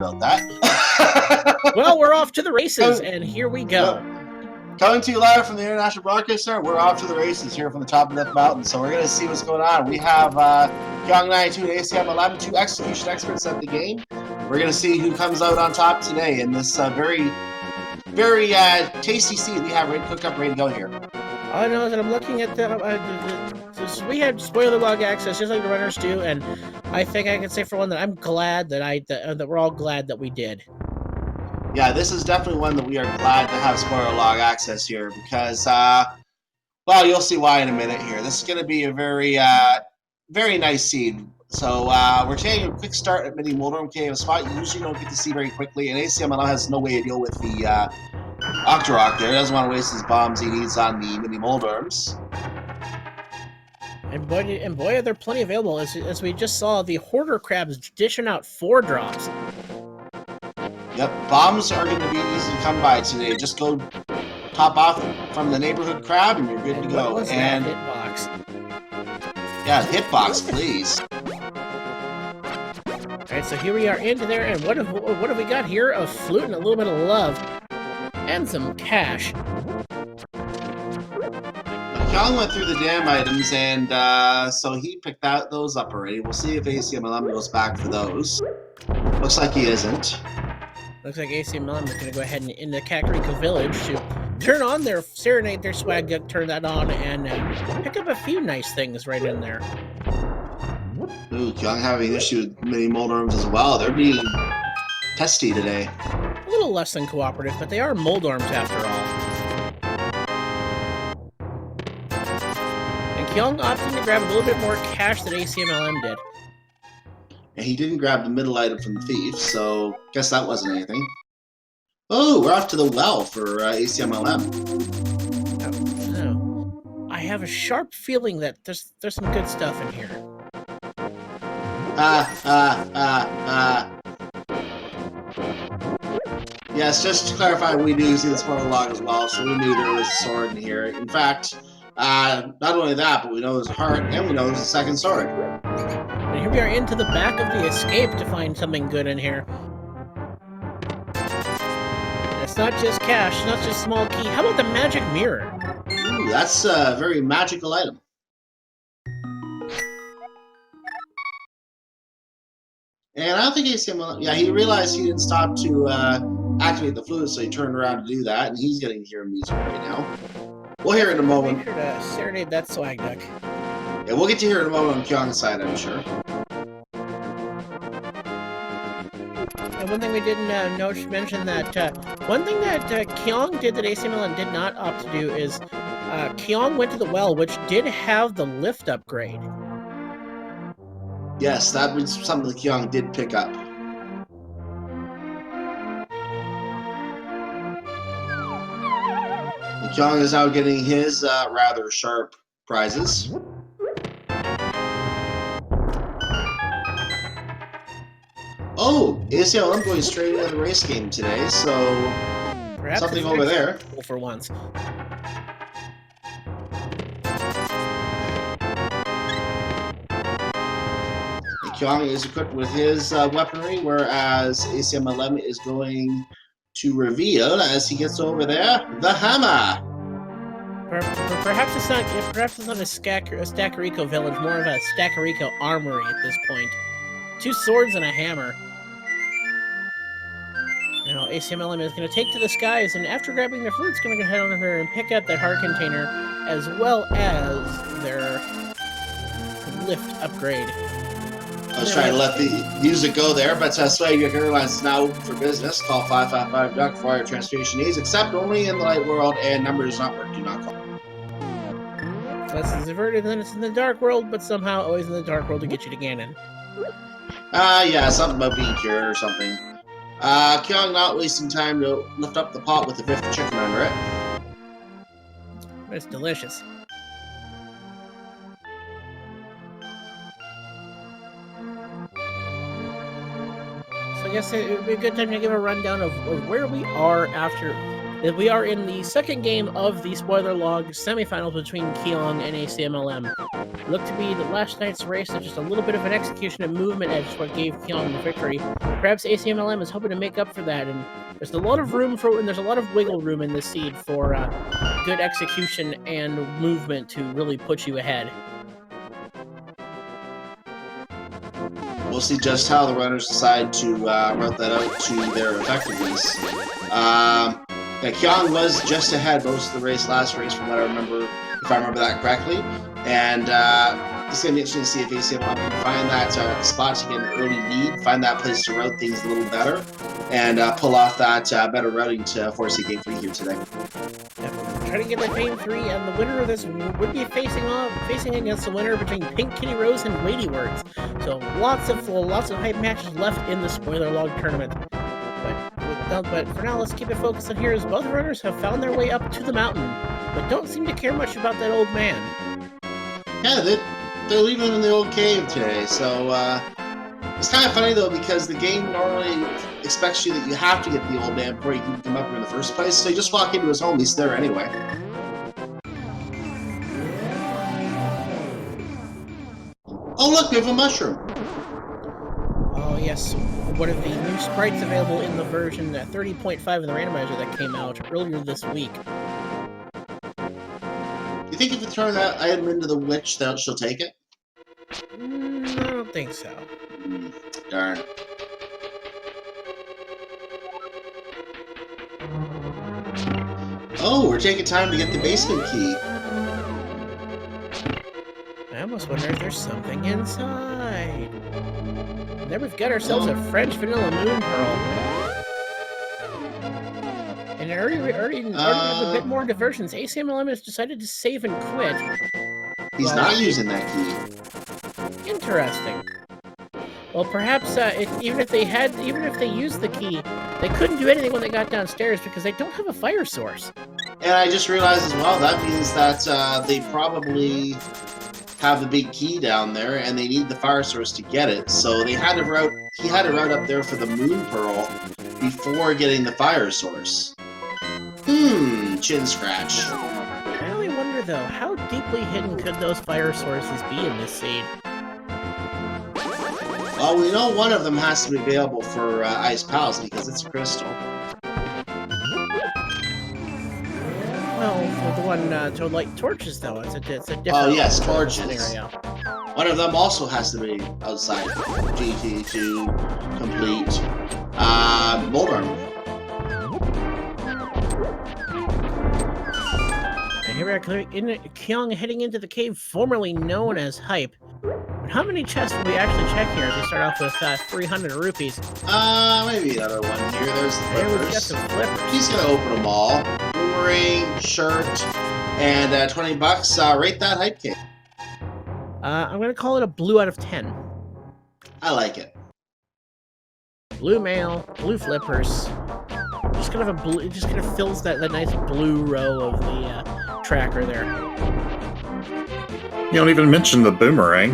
about that. Well, we're off to the races, and here we go. Coming to you live from the International Broadcast Center, we're off to the races here from the top of the mountain. So we're going to see what's going on. We have Kyong92 and Acmlm, two execution experts at the game. We're going to see who comes out on top today in this very tasty seed we have ready to cook up, ready to go here. All I know is that I'm looking at we had spoiler log access just like the runners do, and I think I can say for one that I'm glad that we're all glad that we did. Yeah, this is definitely one that we are glad to have spoiler log access here because, well, you'll see why in a minute here. This is going to be a very nice seed. So we're taking a quick start at Mini Moldorm Cave, a spot you usually don't get to see very quickly, and Acmlm has no way to deal with the Octorok there. He doesn't want to waste his bombs he needs on the Mini Moldorms. And boy, are there plenty available. As we just saw, the Hoarder Crabs dishing out 4 drops. Yep, bombs are going to be easy to come by today. Just go top off from the neighborhood crab and you're good to go. And hitbox. Yeah, hitbox, please. Alright, so here we are into there, and what have we got here? A flute and a little bit of love. And some cash. Kyong went through the damn items, and so he picked those up already. We'll see if Acmlm goes back for those. Looks like he isn't. Looks like Acmlm is going to go ahead and in the Kakariko Village to turn on their Serenade, their swag, turn that on, and pick up a few nice things right in there. Ooh, Kyong having an issue with Mini Moldorms as well. They're being testy today. A little less than cooperative, but they are Moldorms after all. And Kyong opting to grab a little bit more cash than Acmlm did. And he didn't grab the middle item from the thief, so guess that wasn't anything. Oh, we're off to the well for Acmlm. Oh, I have a sharp feeling that there's some good stuff in here. Yes, just to clarify, we do see the spoiler log as well, so we knew there was a sword in here. In fact, not only that, but we know there's a heart, and we know there's a second sword. And here we are into the back of the escape to find something good in here. And it's not just cash, not just small key. How about the magic mirror? Ooh, that's a very magical item. And I don't think Acmlm, yeah, he realized he didn't stop to activate the flute, so he turned around to do that, and he's getting to hear music right now. We'll hear it in a moment. Make sure to serenade that swag duck. Yeah, we'll get to hear it in a moment on Kyong's side, I'm sure. And one thing we didn't mention that one thing that Kyong did that Acmlm did not opt to do is Kyong went to the well, which did have the lift upgrade. Yes, that was something that Kyong did pick up. And Kyong is now getting his rather sharp prizes. Oh, Acmlm going straight into the race game today, so perhaps something over there. For once. Kyong is equipped with his weaponry, whereas Acmlm is going to reveal, as he gets over there, the hammer. Perhaps it's not a Stackariko village, more of a Stackariko armory at this point. 2 swords and a hammer. Now Acmlm is going to take to the skies, and after grabbing their flute, it's going to head over here and pick up that heart container, as well as their lift upgrade. I was trying to let the music go there, but Swag Airlines is now open for business. Call 555-DUCK for all your transportation needs, except only in the light world, and numbers not work. Do not call. Less is averted than it's in the dark world, but somehow always in the dark world to get you to Ganon. Yeah, something about being cured or something. Kyong not wasting time to lift up the pot with the 5th chicken under it. But it's delicious. So I guess it would be a good time to give a rundown of where we are after We are in the second game of the spoiler log semifinals between Kyong and ACMLM. It looked to be the last night's race of just a little bit of an execution and movement edge is what gave Kyong the victory. Perhaps ACMLM is hoping to make up for that, and there's a lot of room for, and there's a lot of wiggle room in this seed for good execution and movement to really put you ahead. We'll see just how the runners decide to route that out to their effectiveness. Yeah, Kyong was just ahead most of the last race, from what I remember, if I remember that correctly. And it's going to be interesting to see if ACMLM can find that spot to get an early lead, find that place to route things a little better, and pull off that better routing to force a game 3 here today. Yep. Try to get that game 3, and the winner of this would be facing against the winner between Pink Kitty Rose and Weighty Words. So lots of hype matches left in the spoiler log tournament. But for now, let's keep it focused on here, as both runners have found their way up to the mountain, but don't seem to care much about that old man. Yeah, they're leaving in the old cave today, so it's kind of funny though, because the game normally expects you that you have to get the old man before you can come up here in the first place, so you just walk into his home, he's there anyway. Oh look, we have a mushroom! Oh yes, one of the new sprites available in the version 30.5 of the randomizer that came out earlier this week. You think if you turn that item into the witch, that she'll take it? I don't think so. Darn. Oh, we're taking time to get the basement key. I almost wonder if there's something inside. And then we've got ourselves a French vanilla moon pearl. And already with a bit more diversions, ACMLM has decided to save and quit. He's not using that key. Interesting. Well, perhaps even if they used the key, they couldn't do anything when they got downstairs because they don't have a fire source. And I just realized as well, that means that they probably have the big key down there, and they need the fire source to get it. So he had to route up there for the moon pearl before getting the fire source. Chin scratch. I only wonder though, how deeply hidden could those fire sources be in this seed? Well, we know one of them has to be available for Ice Palace because it's a crystal. Well, for the one to light torches, though, it's a different. Oh yes, torches. Scenario. One of them also has to be outside GT to complete Boulder. And here we are, Kyong heading into the cave formerly known as Hype. But how many chests will we actually check here as we start off with 300 rupees? Maybe another one here. There's the There we've got flippers. some flippers. He's gonna open them all. Boomerang, shirt, and $20. Rate that Hype Cake. I'm gonna call it a blue out of 10. I like it. Blue mail, blue flippers. Just kind of a blue. It just kind of fills that nice blue row of the tracker there. You don't even mention the boomerang.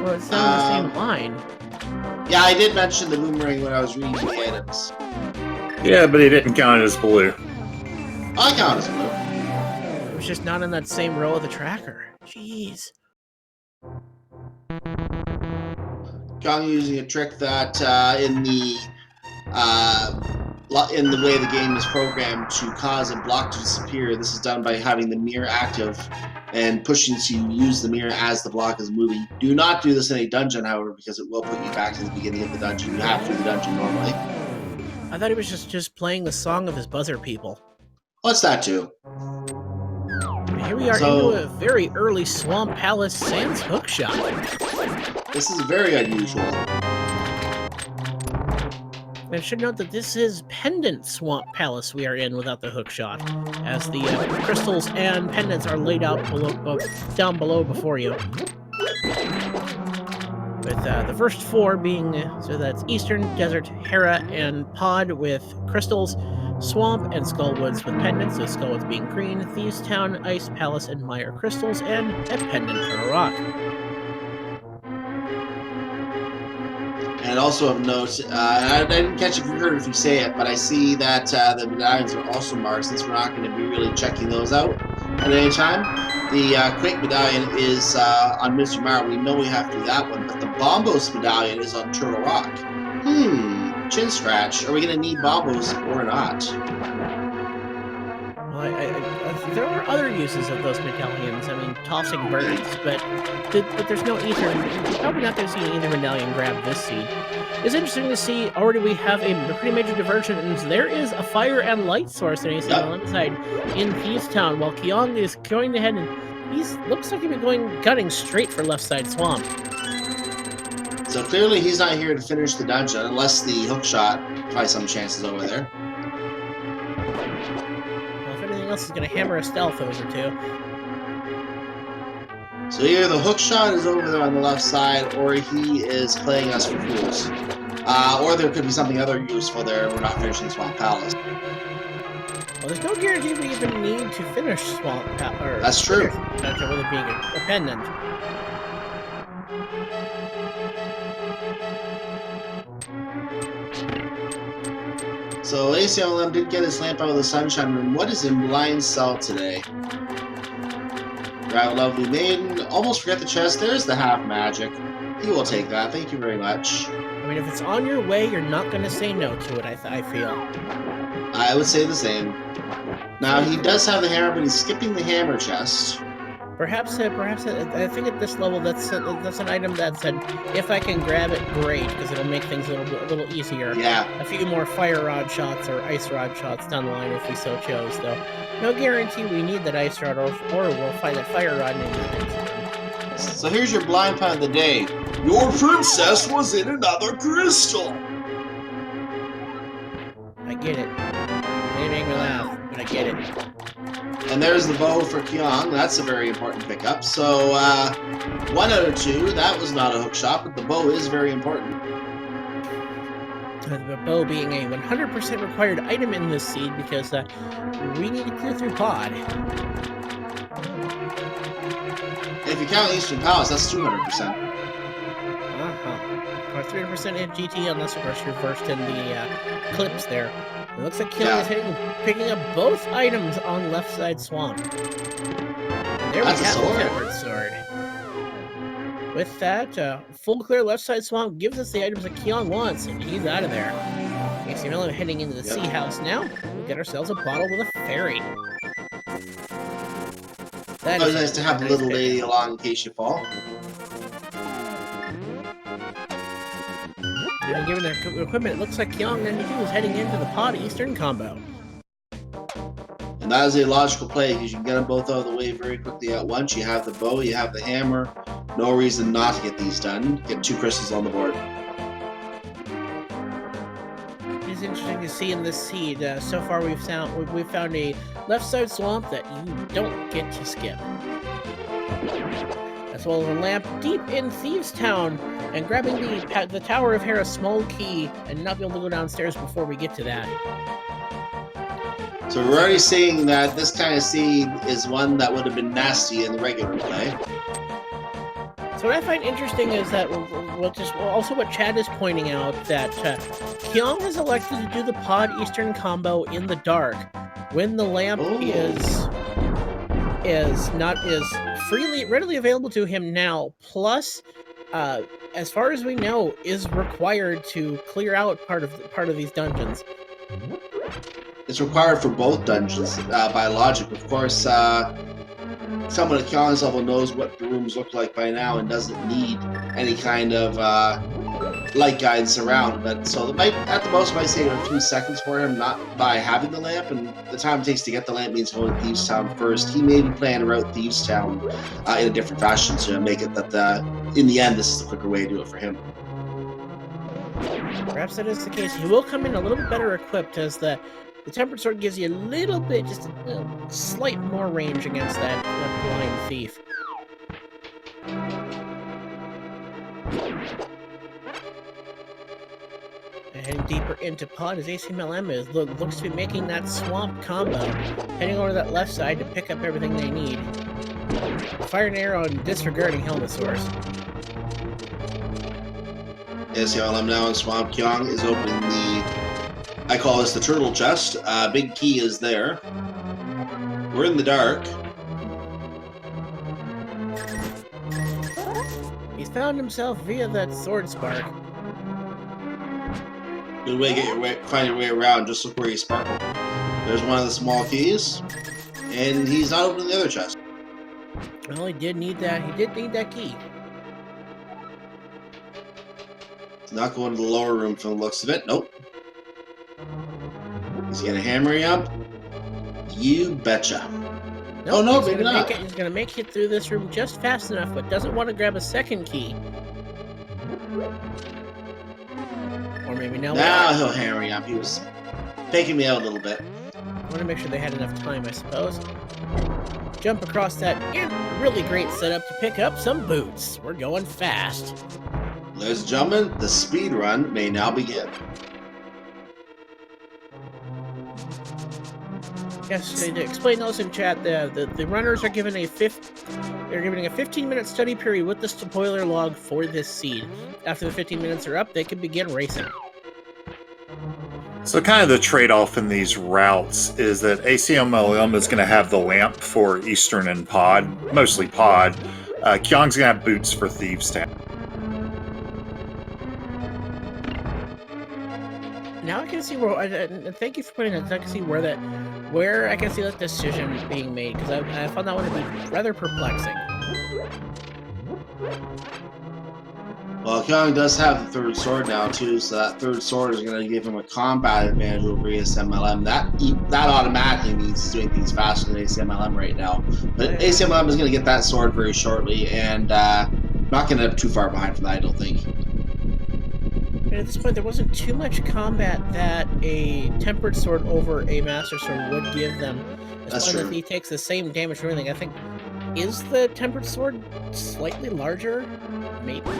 Well, it's not in the same line. Yeah, I did mention the boomerang when I was reading the items. Yeah, but he didn't count it as blue. I count as blue. It was just not in that same row of the tracker. Jeez. Kyong using a trick that in the way the game is programmed to cause a block to disappear. This is done by having the mirror active and pushing to use the mirror as the block is moving. Do not do this in a dungeon, however, because it will put you back to the beginning of the dungeon. You have to do the dungeon normally. I thought he was just playing the song of his buzzer people. What's that too? Here we are into a very early Swamp Palace Sans hookshot. This is very unusual. I should note that this is Pendant Swamp Palace we are in without the hookshot, as the crystals and pendants are laid out down below before you. With the first four being, so that's Eastern, Desert, Hera, and Pod with crystals, Swamp and Skullwoods with pendants, so Skullwoods being green, Thieves Town, Ice Palace, and Mire crystals, and a pendant for a rock. And And also of note, and I didn't catch if you heard if you say it, but I see that the medallions are also marked since we're not going to be really checking those out at any time. The Quake medallion is on Mr. Mario. We know we have to do that one, but the Bombos medallion is on Turtle Rock. Chin scratch. Are we going to need Bombos or not? Well, there are other uses of those medallions. I mean, tossing birds, but there's no ether. You're probably not going to see an ether medallion grab this seed. It's interesting to see. Already, we have a pretty major divergence. There is a fire and light source in ACMLM side in Thieves Town, while Kyong is going ahead and looks like he's gunning straight for left side swamp. So clearly, he's not here to finish the dungeon unless the hook shot tries some chances over there. Else is going to hammer a stealth over too. So either the hook shot is over there on the left side, or he is playing us for fools. Or there could be something other useful there. We're not finishing Swamp Palace. Well, there's no guarantee we even need to finish Swamp Palace. That's true. With it being a pendant. So ACMLM did get his lamp out of the sunshine room. What is in Blind Cell today? Right, lovely maiden. Almost forget the chest. There's the half magic. He will take that. Thank you very much. I mean, if it's on your way, you're not going to say no to it, I feel. I would say the same. Now, he does have the hammer, but he's skipping the hammer chest. Perhaps I think at this level that's an item that said if I can grab it, great, because it'll make things a little easier. Yeah. A few more fire rod shots or ice rod shots down the line if we so chose, though. No guarantee we need that ice rod, or we'll find that fire rod in it. So here's your blind pun of the day. Your princess was in another crystal. I get it. They make me laugh, but I get it. And there's the bow for Kyong. That's a very important pickup. So, 1 out of 2. That was not a hook shot, but the bow is very important. The bow being a 100% required item in this seed because we need to clear through pod. If you count Eastern Palace, that's 200%. Or 300% in GT, unless of course you're versed in the clips there. It looks like Kyong is picking up both items on left side swamp. And there we have the tempered sword. With that, full clear left side swamp gives us the items that Kyong wants, and he's out of there. ACMLM heading into the sea house now. We get ourselves a bottle with a fairy. That is nice to have the little lady along in case you fall. And given their equipment, it looks like Kyong92 is heading into the pod Eastern combo. And that is a logical play because you can get them both out of the way very quickly at once. You have the bow, you have the hammer. No reason not to get these done. Get 2 crystals on the board. It's interesting to see in this seed. So far, we've found a left side swamp that you don't get to skip. As well as a lamp deep in Thieves Town, and grabbing the Tower of Hera's small key and not be able to go downstairs before we get to that. So we're already seeing that this kind of seed is one that would have been nasty in the regular play. So what I find interesting is that what Chad is pointing out, that Kyong has elected to do the pod Eastern combo in the dark when the lamp is readily available to him now. Plus, as far as we know, is required to clear out part of these dungeons. It's required for both dungeons by logic. Of course, someone at Kyong's level knows what the rooms look like by now and doesn't need any kind of light guidance around. But so it might, at the most, might save a few seconds for him, not by having the lamp, and the time it takes to get the lamp means going to Thieves Town first. He may be planning around Thieves Town in a different fashion to make it that in the end, this is the quicker way to do it for him. Perhaps that is the case. He will come in a little bit better equipped, as the tempered sword gives you a little bit, just a slight more range against that blind thief. Heading deeper into pod as ACMLM looks to be making that swamp combo, heading over to that left side to pick up everything they need. Fire and arrow and disregarding helmet source. ACLM now in Swamp. Kyong is opening the, I call this the turtle chest. Big key is there. We're in the dark. He's found himself via that sword spark. Good way to get your way, find your way around. Just look where you sparkle. There's one of the small keys, and he's not opening the other chest. Well, he did need that. He did need that key. He's not going to the lower room from the looks of it. Nope. Is he gonna hammer you up? You betcha. Nope, Oh no, he's maybe gonna not. he's gonna make it through this room just fast enough, but doesn't want to grab a second key. Or maybe now. Now he'll hammer you up. He was faking me out a little bit. I want to make sure they had enough time, I suppose. Jump across that really great setup to pick up some boots. We're going fast. Ladies and gentlemen, the speed run may now begin. Yes, to explain those in chat, the runners are given a 15-minute study period with the spoiler log for this seed. After the 15 minutes are up, they can begin racing. So kind of the trade-off in these routes is that ACMLM is going to have the lamp for Eastern and Pod, mostly Pod. Kyong's going to have boots for Thieves Town. Now I can see where. Thank you for putting that. I can see where I can see that decision being made, because I found that one to be rather perplexing. Well, Kyong does have the third sword now too, so that third sword is going to give him a combat advantage over ACMLM. That automatically means he's doing things faster than ACMLM right now. But ACMLM is going to get that sword very shortly, and not going to be too far behind from that, I don't think. And at this point, there wasn't too much combat that a tempered sword over a master sword would give them. That's true. If he takes the same damage for everything, I think, is the tempered sword slightly larger? Maybe.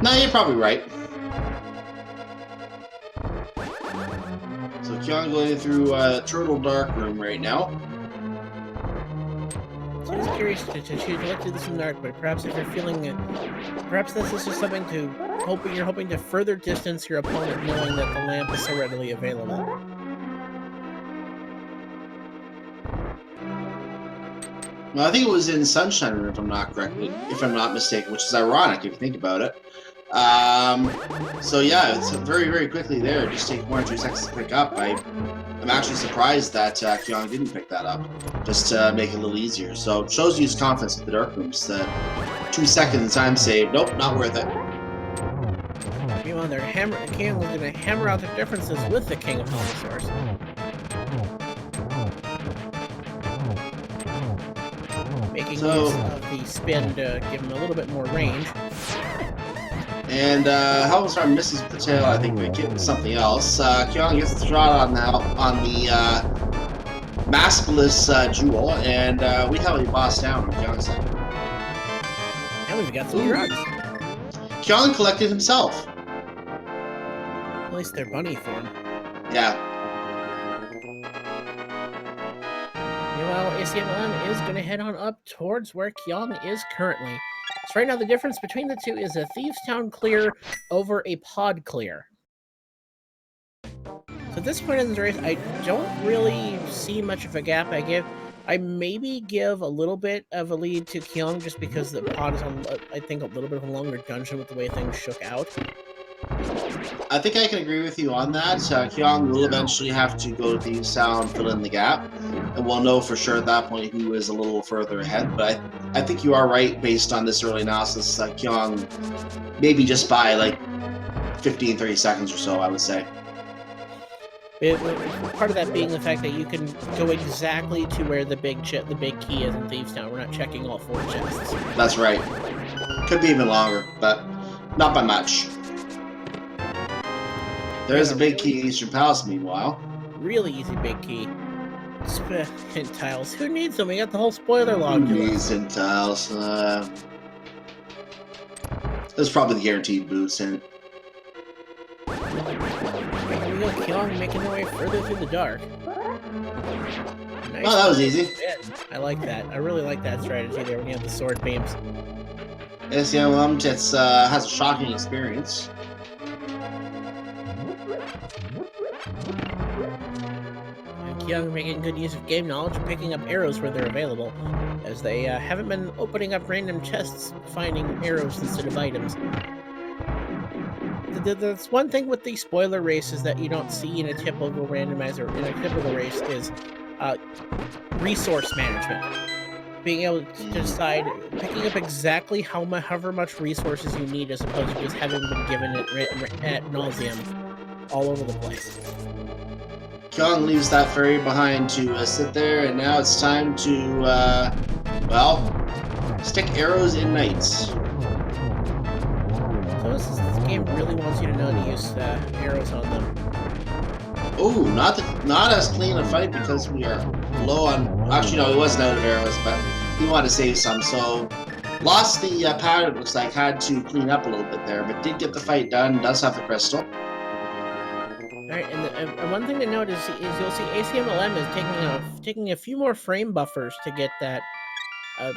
No, you're probably right. So Kyong going through Turtle Dark Room right now. So I was curious to look through this in the dark, but perhaps if you're feeling it, perhaps this is just something you're hoping to further distance your opponent, knowing that the lamp is so readily available. Well, I think it was in Sunshine Room, if I'm not mistaken, which is ironic if you think about it. So yeah, it's very, very quickly there. Just take 1 or 2 seconds to pick up. I'm actually surprised that Kyong didn't pick that up, just to make it a little easier. So it shows you his confidence with the dark rooms. 2 seconds time save. Nope, not worth it. Meanwhile, King was going to hammer out the differences with the King of Helmosaurs. Making use of the spin to give him a little bit more range. And Helmosaur misses with the tail. I think we get something else. Kyong gets the shot on the Maskless Jewel, and we have a boss down on Kyong's side. And we've got some drugs. Kyong collected himself. At least they're bunny form. Yeah. Meanwhile, ACMLM is going to head on up towards where Kyong is currently. So right now the difference between the two is a Thieves Town clear over a pod clear. So at this point in the race, I don't really see much of a gap. I maybe give a little bit of a lead to Kyong just because the pod is on, I think, a little bit of a longer dungeon with the way things shook out. I think I can agree with you on that. Kyong will eventually have to go to Thieves Town, fill in the gap, and we'll know for sure at that point who is a little further ahead. But I think you are right based on this early analysis. Kyong maybe just by like 15-30 seconds or so, I would say. Part of that being the fact that you can go exactly to where the big key is in Thieves Town. We're not checking all 4 chests. That's right. Could be even longer, but not by much. There's a big key in Eastern Palace, meanwhile. Really easy big key. Hint tiles. Who needs them? We got the whole spoiler log. Who needs hint tiles? There's probably the guaranteed boost in it. Here we go, Kyong making their way further through the dark. Nice. Oh, that was easy. I like that. I really like that strategy there when you have the sword beams. ACMLM has a shocking experience. And Kyong making good use of game knowledge and picking up arrows where they're available, as they haven't been opening up random chests, finding arrows instead of items. That's one thing with the spoiler race is that you don't see in a typical randomizer, in a typical race, is resource management. Being able to decide, picking up exactly however much resources you need as opposed to just having been given it ad nauseum all over the place. Kyong leaves that fairy behind to sit there, and now it's time to, well, stick arrows in knights. So this game really wants you to know to use arrows on them. Ooh, not as clean a fight because we are low on... Actually, no, he wasn't out of arrows, but he wanted to save some, so... Lost the powder, it looks like, had to clean up a little bit there, but did get the fight done, does have the crystal. Alright, and one thing to note is you'll see ACMLM is taking a few more frame buffers to get that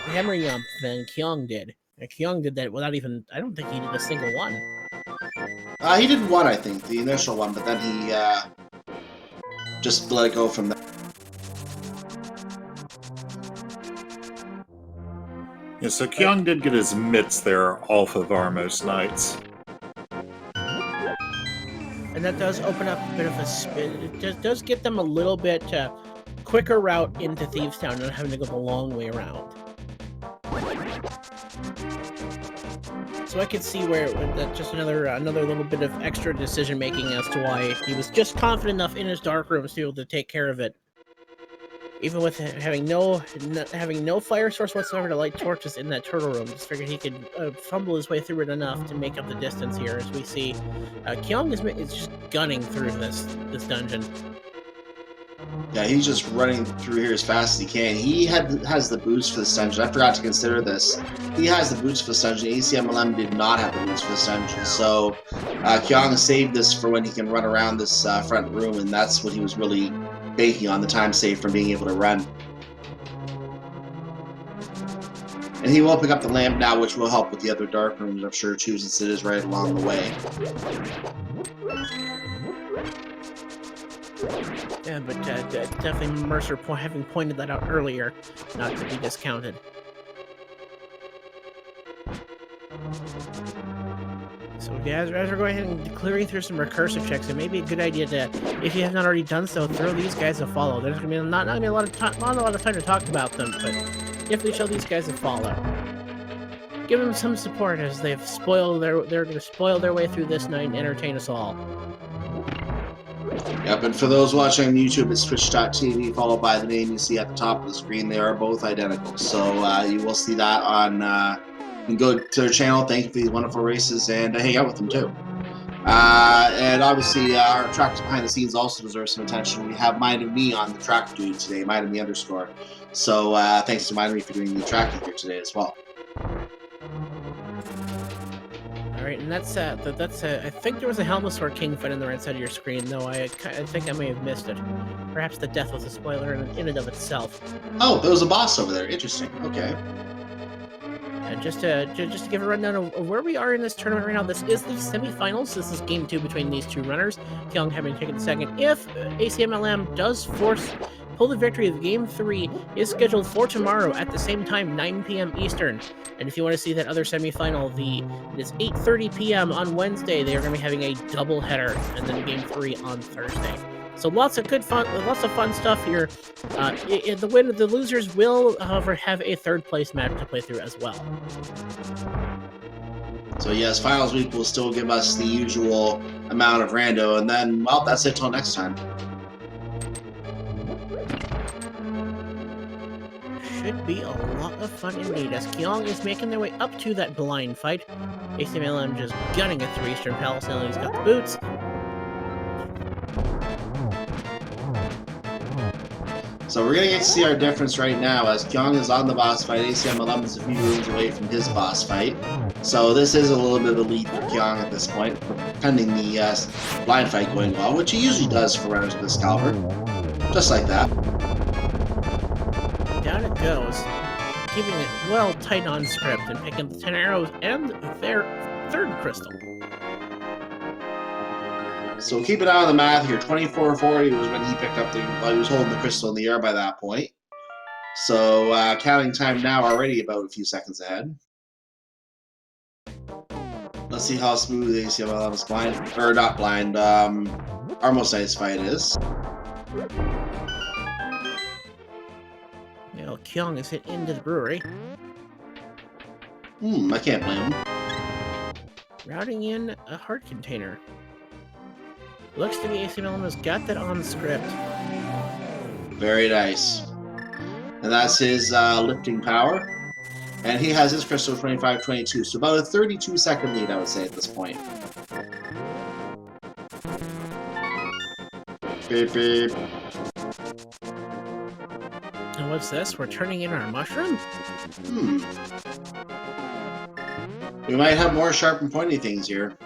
hammer yump than Kyong did. And Kyong did that without even... I don't think he did a single one. He did one, I think, the initial one, but then he just let it go from there. Yeah, so Kyong did get his mitts there off of Armos Knights. And that does open up a bit of a spin. It does get them a little bit quicker route into Thieves Town, not having to go the long way around. So I could see where that's just another little bit of extra decision making as to why he was just confident enough in his dark rooms to be able to take care of it, even with having no fire source whatsoever to light torches in that turtle room. Just figured he could fumble his way through it enough to make up the distance here. As we see, Kyong is just gunning through this dungeon. Yeah, he's just running through here as fast as he can. He has the boots for this dungeon. I forgot to consider this. He has the boots for this dungeon. ACMLM did not have the boots for this dungeon. So Kyong saved this for when he can run around this front room, and that's what he was really banking on, the time saved from being able to run. And he will pick up the lamp now, which will help with the other dark rooms, I'm sure, too, since it is right along the way. Yeah, but definitely Mercer having pointed that out earlier, not to be discounted. So yeah, as we're going ahead and clearing through some recursive checks, it may be a good idea to, if you have not already done so, throw these guys a follow. There's gonna be not a lot of time to talk about them, but definitely show these guys a follow. Give them some support as they're gonna spoil their way through this night and entertain us all. Yep, and for those watching on YouTube, it's twitch.tv, followed by the name you see at the top of the screen. They are both identical. So you will see that on... you can go to their channel, thank you for these wonderful races, and hang out with them too. And obviously, our trackers behind the scenes also deserve some attention. We have Mind of Me on the track dude today, Mind of Me _. So thanks to Mind of Me for doing the tracking here today as well. Alright, and that's I think there was a Helmosaur King fight on the right side of your screen, though I think I may have missed it. Perhaps the death was a spoiler in and of itself. Oh, there was a boss over there. Interesting. Okay. Just to give a rundown of where we are in this tournament right now, this is the semifinals. This is game 2 between these two runners. Kyong having taken the second. If ACMLM does pull the victory of game 3, is scheduled for tomorrow at the same time, 9 p.m. Eastern. And if you want to see that other semifinal, it is 8:30 p.m. on Wednesday. They are going to be having a double header, and then game 3 on Thursday. So lots of fun stuff here. The losers will, however, have a third place match to play through as well. So yes, finals week will still give us the usual amount of rando, and then, well, that's it till next time. Should be a lot of fun indeed, as Kyong is making their way up to that blind fight. ACMLM just gunning it through Eastern Palace now that he's got the boots. So we're going to get to see our difference right now, as Kyong is on the boss fight. ACMLM is a few rooms away from his boss fight. So this is a little bit of a lead for Kyong at this point, pending the blind fight going well, which he usually does for runners of this caliber. Just like that. Down it goes. keeping it well tight on script and picking the 10 arrows and their third crystal. So keep an eye on the math here. 2440 was when he picked up well, he was holding the crystal in the air by that point. So counting time now already about a few seconds ahead. Let's see how smooth ACMLM's blind, or not blind, Armoside's fight is. Now Kyong is hit into the brewery. I can't blame him. Routing in a heart container. Looks to be ACMLM has got that on script. Very nice. And that's his lifting power. And he has his crystal 25-22, so about a 32-second lead, I would say, at this point. Beep, beep. And what's this? We're turning in our mushroom? We might have more sharp and pointy things here.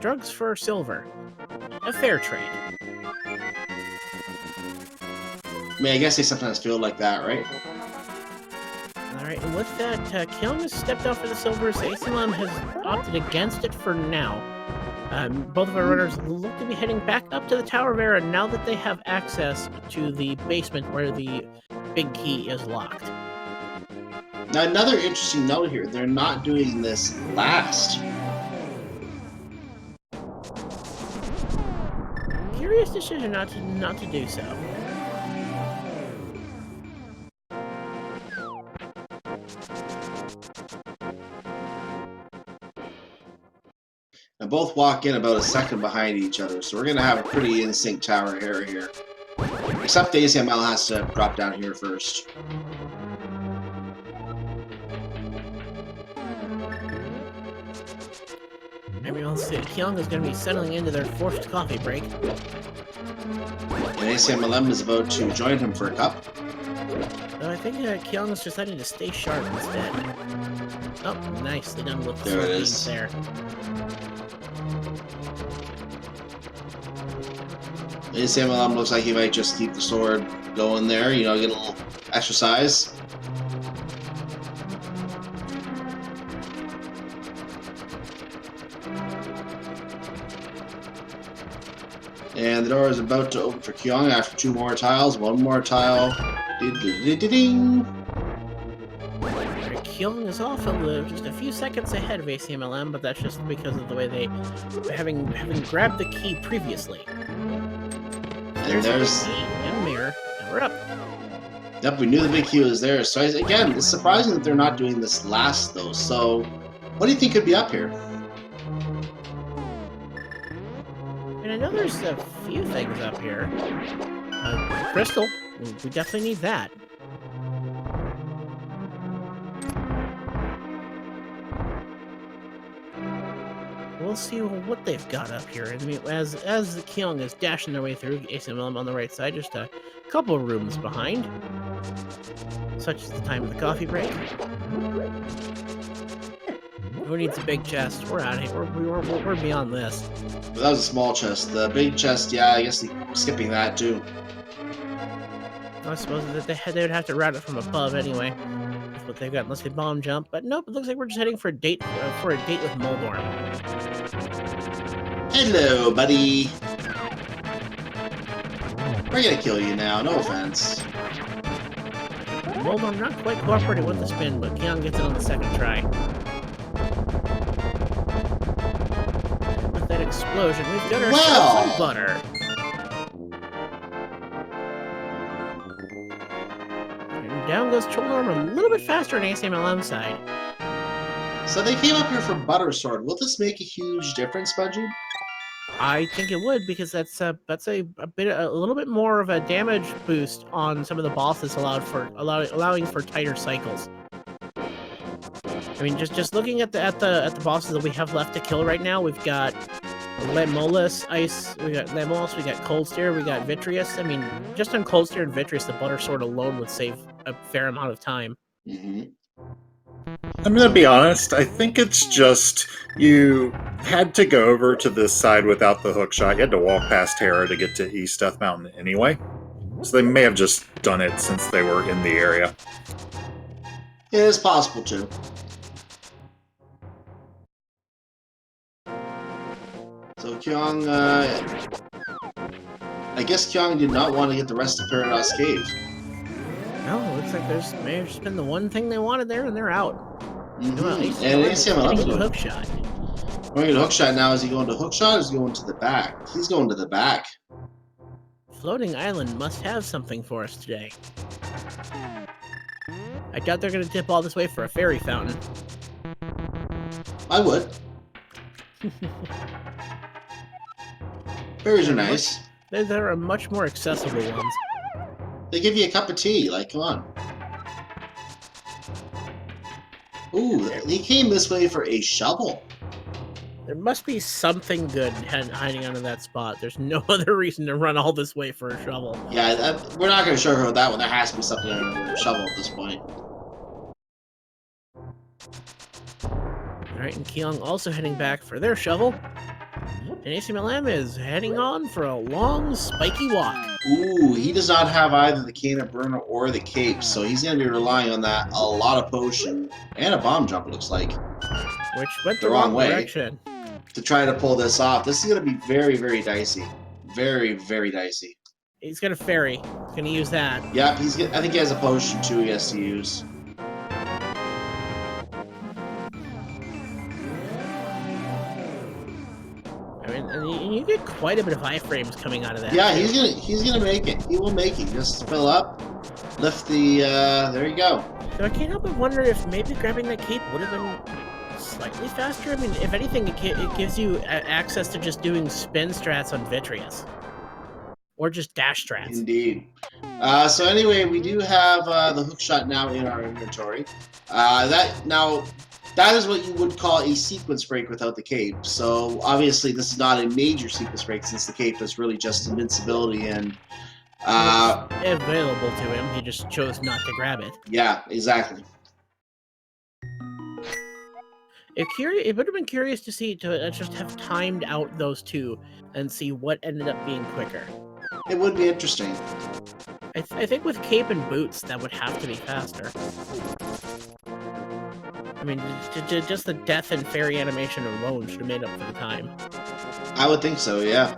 Drugs for silver. A fair trade. I mean, I guess they sometimes feel like that, right? Alright, and with that, Kyong has stepped out for the silver, so ACMLM has opted against it for now. Both of our runners look to be heading back up to the Tower of Error now that they have access to the basement where the big key is locked. Now, another interesting note here, they're not doing this last. Curious decision not to do so. And both walk in about a second behind each other, so we're going to have a pretty in-sync Tower of Error here. Except the ACML has to drop down here first. Everyone see Kyong is going to be settling into their forced coffee break. And ACMLM is about to join him for a cup. So I think Kyong is deciding to stay sharp instead. Oh, nicely done with the There it sword is. there. ACMLM looks like he might just keep the sword going there, you know, get a little exercise. And the door is about to open for Kyong after 2 more tiles. 1 more tile. Ding. Kyong is off just a few seconds ahead of ACMLM, but that's just because of the way they having grabbed the key previously. And there's the key and mirror, and we're up. Yep, we knew the big key was there. So again, it's surprising that they're not doing this last though. So, what do you think could be up here? And I know there's a few things up here. Crystal, we definitely need that. We'll see what they've got up here. I mean, as the Kyong is dashing their way through, ACMLM on the right side, just a couple rooms behind. Such as the time of the coffee break. Who needs a big chest? We're out of here. We're beyond this. But that was a small chest. The big chest, yeah, I guess skipping that too. I suppose that they would have to route it from above anyway. That's what they've got, unless they bomb jump. But nope, it looks like we're just heading for a date with Moldorm. Hello, buddy. We're gonna kill you now, no offense. Moldorm not quite cooperating with the spin, but Kyong gets it on the second try. With that explosion, we've got ourselves some butter. And down goes Moldorm a little bit faster on ACMLM side. So they came up here for Butter Sword. Will this make a huge difference, Budgie? I think it would, because that's a little bit more of a damage boost on some of the bosses, allowing for tighter cycles. I mean, just looking at the bosses that we have left to kill right now, we've got Lemolus, Ice, we got Lemolus, we got Cold Stare, we got Vitreous. I mean, just on Cold Stare and Vitreous, the Butter Sword alone would save a fair amount of time. Mm-hmm. I'm going to be honest, I think it's just you had to go over to this side without the hook shot. You had to walk past Terra to get to East Death Mountain anyway. So they may have just done it since they were in the area. It is possible too. So Kyong, I guess Kyong did not want to get the rest of Paradox Cave. No, looks like may have just been the one thing they wanted there, and they're out. Mm-hmm. Well, And ACMLM's a going hook shot. Going to hook shot now. Is he going to hook shot or is he going to the back? He's going to the back. Floating Island must have something for us today. I doubt they're going to dip all this way for a fairy fountain. I would. Fairies are nice. There are much more accessible ones. They give you a cup of tea. Like, come on. Ooh, he came this way for a shovel. There must be something good hiding under that spot. There's no other reason to run all this way for a shovel. Yeah, we're not going to sugarcoat that one. There has to be something under the shovel at this point. Alright, and Kyong also heading back for their shovel. And ACMLM is heading on for a long, spiky walk. Ooh, he does not have either the Cane of Burner or the Cape, so he's going to be relying on that. A lot of potion. And a bomb jump, it looks like. Which went the wrong way. Direction. To try to pull this off. This is going to be very, very dicey. Very, very dicey. He's got a fairy. He's going to use that. Yep, I think he has a potion too he has to use. I mean, and you get quite a bit of iframes coming out of that. Yeah, he's gonna make it. He will make it. Just fill up, lift the. There you go. So I can't help but wonder if maybe grabbing that cape would have been slightly faster. I mean, if anything, it gives you access to just doing spin strats on Vitreous. Or just dash strats. Indeed. So anyway, we do have the hook shot now in our inventory. That is what you would call a sequence break without the cape. So obviously this is not a major sequence break since the cape is really just invincibility and available to him. He just chose not to grab it. Yeah, exactly. It would have been curious to see to just have timed out those two and see what ended up being quicker. It would be interesting. I think with cape and boots, that would have to be faster. I mean, just the death and fairy animation alone should have made up for the time. I would think so, yeah.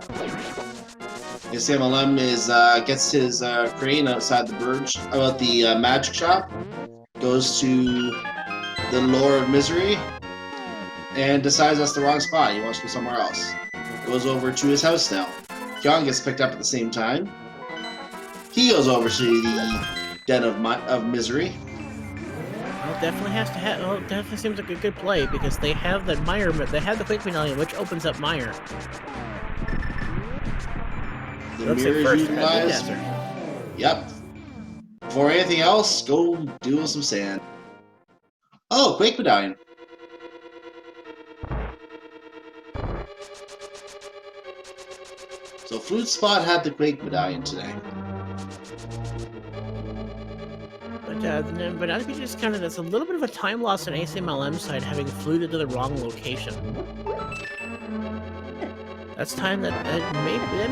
ACMLM gets his crane outside the magic shop, goes to the Lore of Misery, and decides that's the wrong spot. He wants to go somewhere else. Goes over to his house now. Kyong gets picked up at the same time. He goes over to the Den of Misery. Well, definitely has to have. Well, definitely seems like a good play because they have the Mire. They have the Quick Medallion, which opens up Mire. The mirror is utilized. Yep. Before anything else, go do some sand. Oh, Quake Medallion. So Fruit Spot had the Quake Medallion today. But I think just kind of that's a little bit of a time loss on ACMLM side, having fluted to the wrong location. That's time that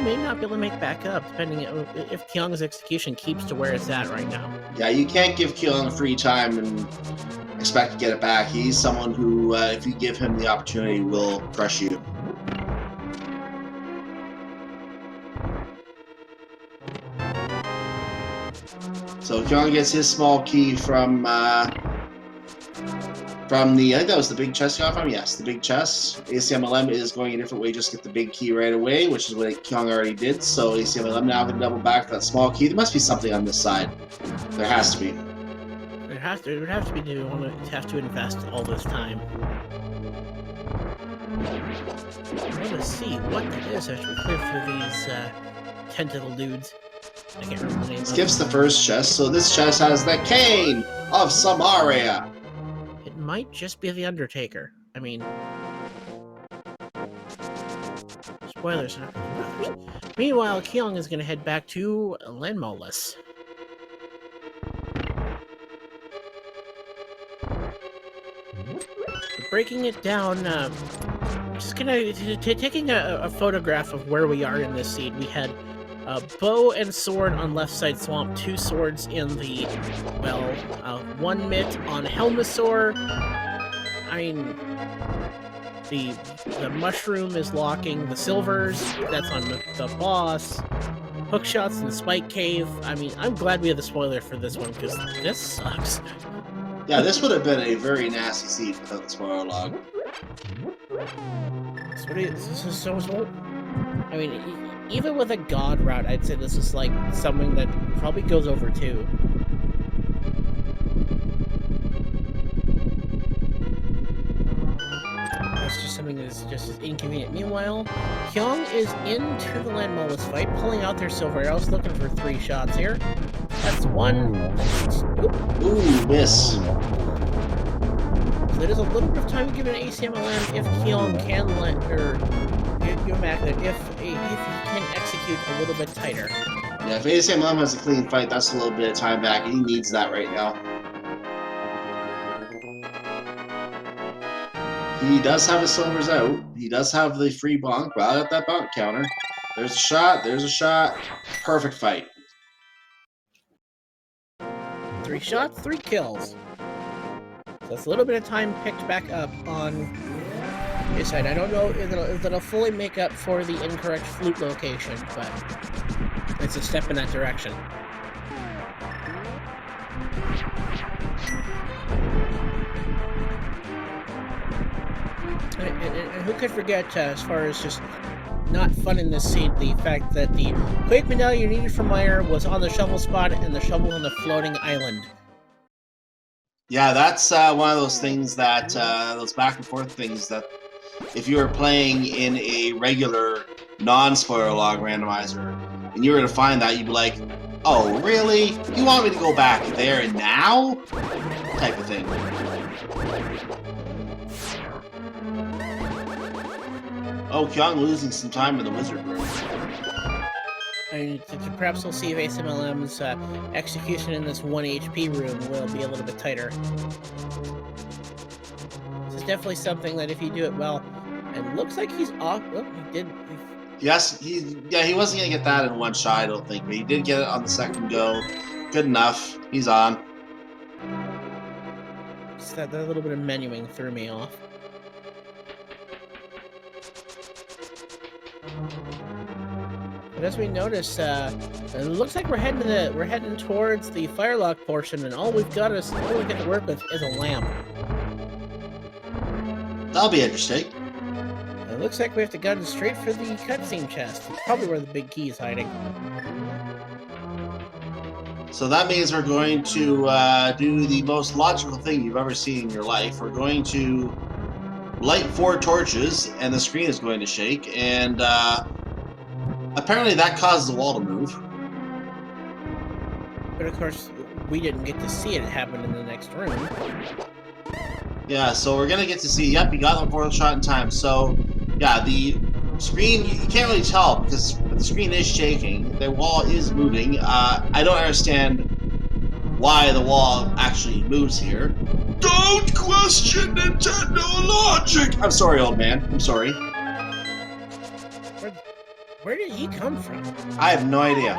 may not be able to make back up, depending if Kyong's execution keeps to where it's at right now. Yeah, you can't give Kyong free time and expect to get it back. He's someone who, if you give him the opportunity, will crush you. So Kyong gets his small key from the, I think that was the big chest he got from? Yes, the big chest. ACMLM is going a different way, just get the big key right away, which is what Kyong already did. So ACMLM now can double back that small key. There must be something on this side. There has to be. It would have to be to want to have to invest all this time. I want to see what that is as we clear through these tentacle dudes. I can't remember the name. Skips the first chest, so this chest has the Cane of Samaria. It might just be the Undertaker. I mean, spoilers. Meanwhile, Kyong is going to head back to Lenmolus. Breaking it down, just taking a photograph of where we are in this seed. We had Bow and sword on left side swamp, 2 swords in the well, 1 mitt on Helmasaur. I mean, the mushroom is locking the silvers. That's on the boss. Hook shots in the spike cave. I mean, I'm glad we have the spoiler for this one because this sucks. Yeah, this would have been a very nasty seed without the spoiler log. This is so. I mean, even with a god route, I'd say this is like something that probably goes over too. That's just something that's just inconvenient. Meanwhile, Kyong is into the Landmolus fight, pulling out their silver arrows, looking for 3 shots here. That's 1. Ooh, miss. So there's a little bit of time given ACMLM if Kyong can let, or if he can execute a little bit tighter. Yeah, if ACMLM has a clean fight, that's a little bit of time back. He needs that right now. He does have his silvers out. He does have the free bonk. Well, I got that bonk counter. There's a shot. There's a shot. Perfect fight. 3 shots, 3 kills. So that's a little bit of time picked back up on his side. I don't know if it'll fully make up for the incorrect flute location, but it's a step in that direction. And who could forget, as far as just not fun in this scene, the fact that the Quake medallion you needed from Meyer was on the shovel spot and the shovel on the floating island. Yeah, that's one of those things that, those back and forth things that if you were playing in a regular non-spoiler log randomizer and you were to find that, you'd be like, oh, really? You want me to go back there and now? Type of thing. Oh, Kyong losing some time in the wizard room. And perhaps we'll see if ACMLM's execution in this 1 HP room will be a little bit tighter. This is definitely something that if you do it well, and looks like he's off. Oh, he did. Yes, he wasn't gonna get that in 1 shot, I don't think, but he did get it on the second go. Good enough. He's on. Just that little bit of menuing threw me off. But as we notice, it looks like we're heading towards the firelock portion, and all we get to work with is a lamp. That'll be interesting. It looks like we have to gun straight for the cutscene chest. It's probably where the big key is hiding. So that means we're going to do the most logical thing you've ever seen in your life. We're going to light 4 torches, and the screen is going to shake, and apparently that caused the wall to move. But of course, we didn't get to see it happen in the next room. Yeah, so we're going to get to see, yep, you got the 4th shot in time. So, yeah, the screen, you can't really tell because the screen is shaking. The wall is moving. I don't understand why the wall actually moves here. Don't question Nintendo logic! I'm sorry, old man. I'm sorry. Where did he come from? I have no idea.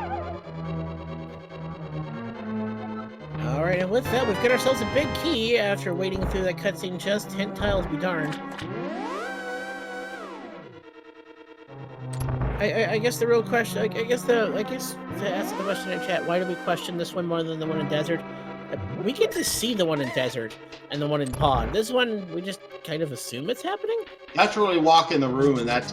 Alright, and with that, we've got ourselves a big key after wading through that cutscene chest. Hint tiles be darned. I guess the real question, I guess to ask the question in chat, why do we question this one more than the one in Desert? We get to see the one in Desert and the one in Pod. This one, we just kind of assume it's happening? You have to really walk in the room, and that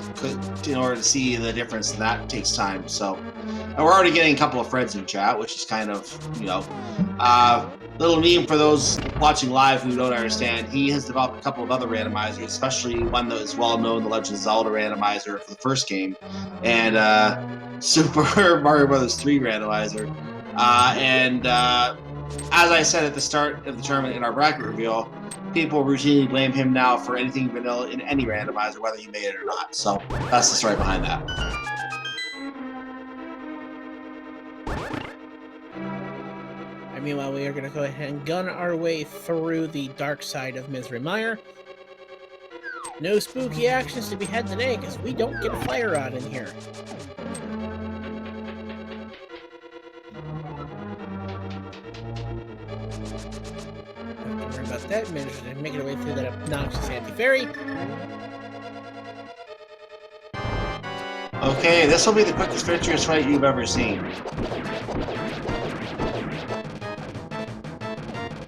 in order to see the difference, and that takes time. So, and we're already getting a couple of friends in chat, which is kind of, little meme for those watching live who don't understand. He has developed a couple of other randomizers, especially one that is well known, the Legend of Zelda randomizer for the first game, and Super Mario Bros. 3 randomizer, as I said at the start of the tournament in our bracket reveal, people routinely blame him now for anything vanilla in any randomizer, whether he made it or not. So that's the story behind that. And meanwhile, we are going to go ahead and gun our way through the dark side of Misery Mire. No spooky actions to be had today, because we don't get a fire rod in here. that, managed to make it away through that obnoxious anti-fairy. Okay, this will be the quickest victorious fight you've ever seen.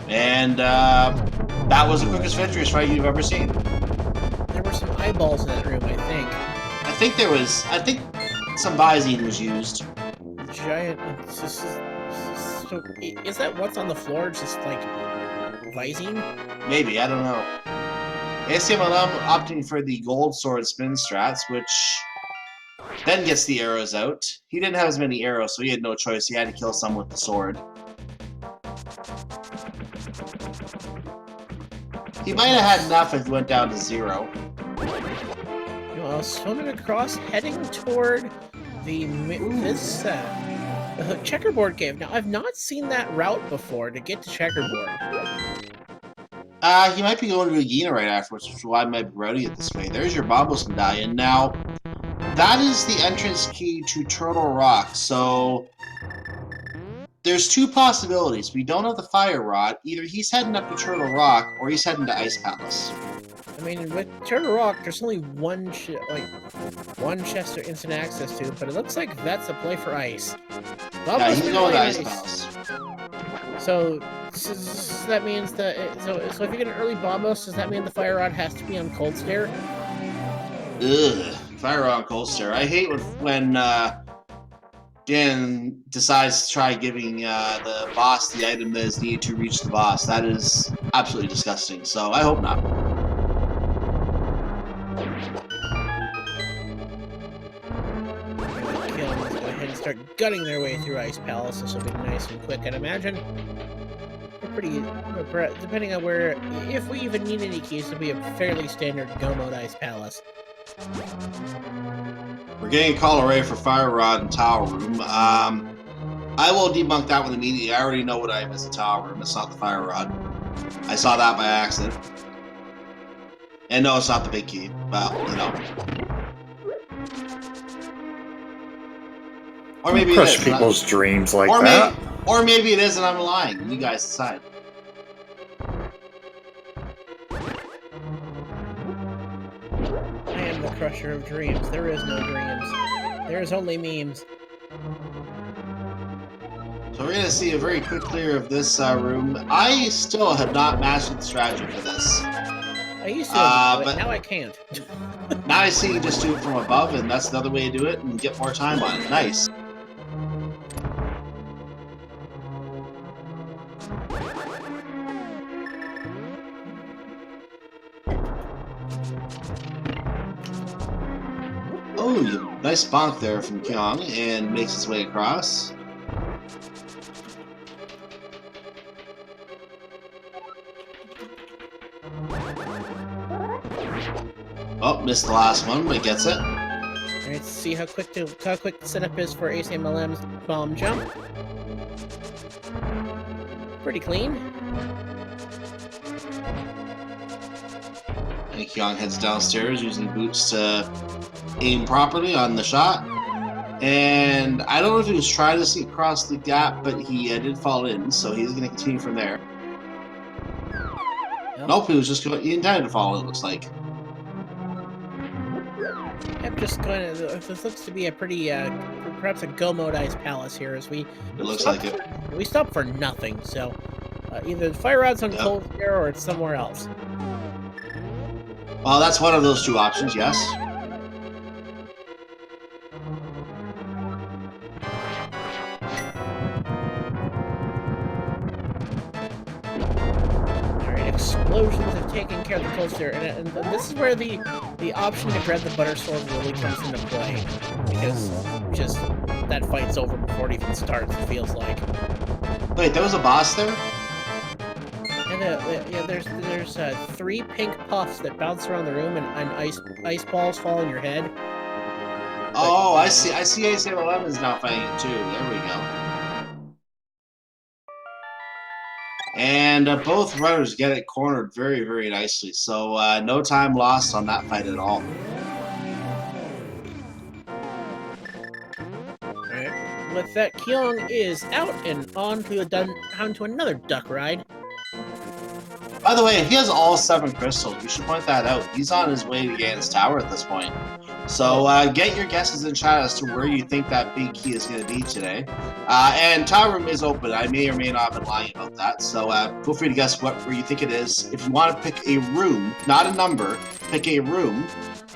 And that was the quickest victorious fight you've ever seen. There were some eyeballs in that room, I think. I think some Visine was used. Giant. So, is that what's on the floor? Just like Visine? Maybe, I don't know. ACMLM opting for the gold sword spin strats, which then gets the arrows out. He didn't have as many arrows, so he had no choice. He had to kill some with the sword. He might have had enough if he went down to 0. Well, swimming across, heading toward this checkerboard cave. Now, I've not seen that route before to get to checkerboard. He might be going to Agina right afterwards, which is why I might be routing it this way. There's your Bombos medallion. Now, that is the entrance key to Turtle Rock, so there's two possibilities. We don't have the Fire Rod. Either he's heading up to Turtle Rock, or he's heading to Ice Palace. I mean, with Turtle Rock, there's only one chest or instant access to, but it looks like that's a play for ice. Yeah, he's going to Ice Palace. So that means that so if you get an early Bombos, does that mean the Fire Rod has to be on Cold Stare? Ugh, Fire Rod on Cold Stare. I hate when Dan decides to try giving the boss the item that is needed to reach the boss. That is absolutely disgusting. So I hope not. Let's go ahead and start gutting their way through Ice Palace. This will be nice and quick, I'd imagine. Depending on where, if we even need any keys, it'll be a fairly standard Go Mode Ice Palace. We're getting a call array for Fire Rod and Tower Room. I will debunk that one immediately. I already know what I am as a Tower Room. It's not the Fire Rod. I saw that by accident. And no, it's not the big key. Well, you know. Or maybe Crush it is. people's dreams like that. Or maybe it is and I'm lying. You guys decide. I am the crusher of dreams. There is no dreams. There is only memes. So we're going to see a very quick clear of this room. I still have not mastered the strategy for this. I used to do it, but now I can't. Now I see you just do it from above, and that's another way to do it, and get more time on it. Nice. Oh, nice bonk there from Kyong, and makes his way across. Oh, missed the last one, but gets it. Alright, let's see how quick the setup is for ACMLM's bomb jump. Pretty clean. And Kyong heads downstairs using boots to aim properly on the shot. And I don't know if he was trying to see across the gap, but he did fall in, so he's going to continue from there. Nope, he was just going. He intended to fall in, it looks like. I'm just going to. This looks to be a pretty, perhaps a Go Mode Ice Palace here, as we. It looks like it. We stopped for nothing, so either the Fire Rod's on Cold Stare or it's somewhere else. Well, that's one of those two options, yes. Explosions have taken care of the Cold Stare, and this is where the option to grab the Butter Sword really comes into play, because just that fight's over before it even starts, it feels like. Wait, there was a boss there? And yeah, there's 3 pink puffs that bounce around the room, and ice balls fall on your head. Oh, I see. I see ACMLM is now fighting it too. There we go. And both runners get it cornered very, very nicely. So no time lost on that fight at all. Alright. With that, Kyong is out and onto another duck ride. By the way, he has all 7 crystals. We should point that out. He's on his way to Ganon's tower at this point. So get your guesses in chat as to where you think that big key is going to be today. And tower room is open. I may or may not have been lying about that. So feel free to guess where you think it is. If you want to pick a room, not a number, pick a room,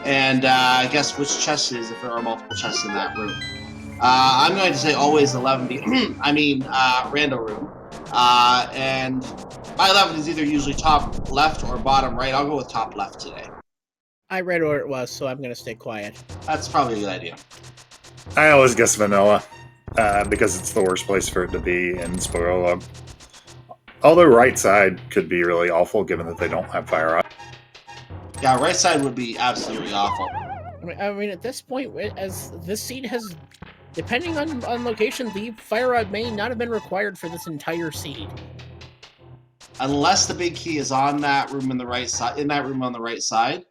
and guess which chest it is if there are multiple chests in that room. I'm going to say always 11B. I mean, rando room. And my 11 is either usually top left or bottom right. I'll go with top left today. I read where it was, so I'm going to stay quiet. That's probably a good idea. I always guess vanilla, because it's the worst place for it to be in spoiler log. Although right side could be really awful, given that they don't have fire rod. Yeah, right side would be absolutely awful. I mean, at this point, as this seed has, depending on location, the fire rod may not have been required for this entire seed. Unless the big key is on that room in the right side, in that room on the right side,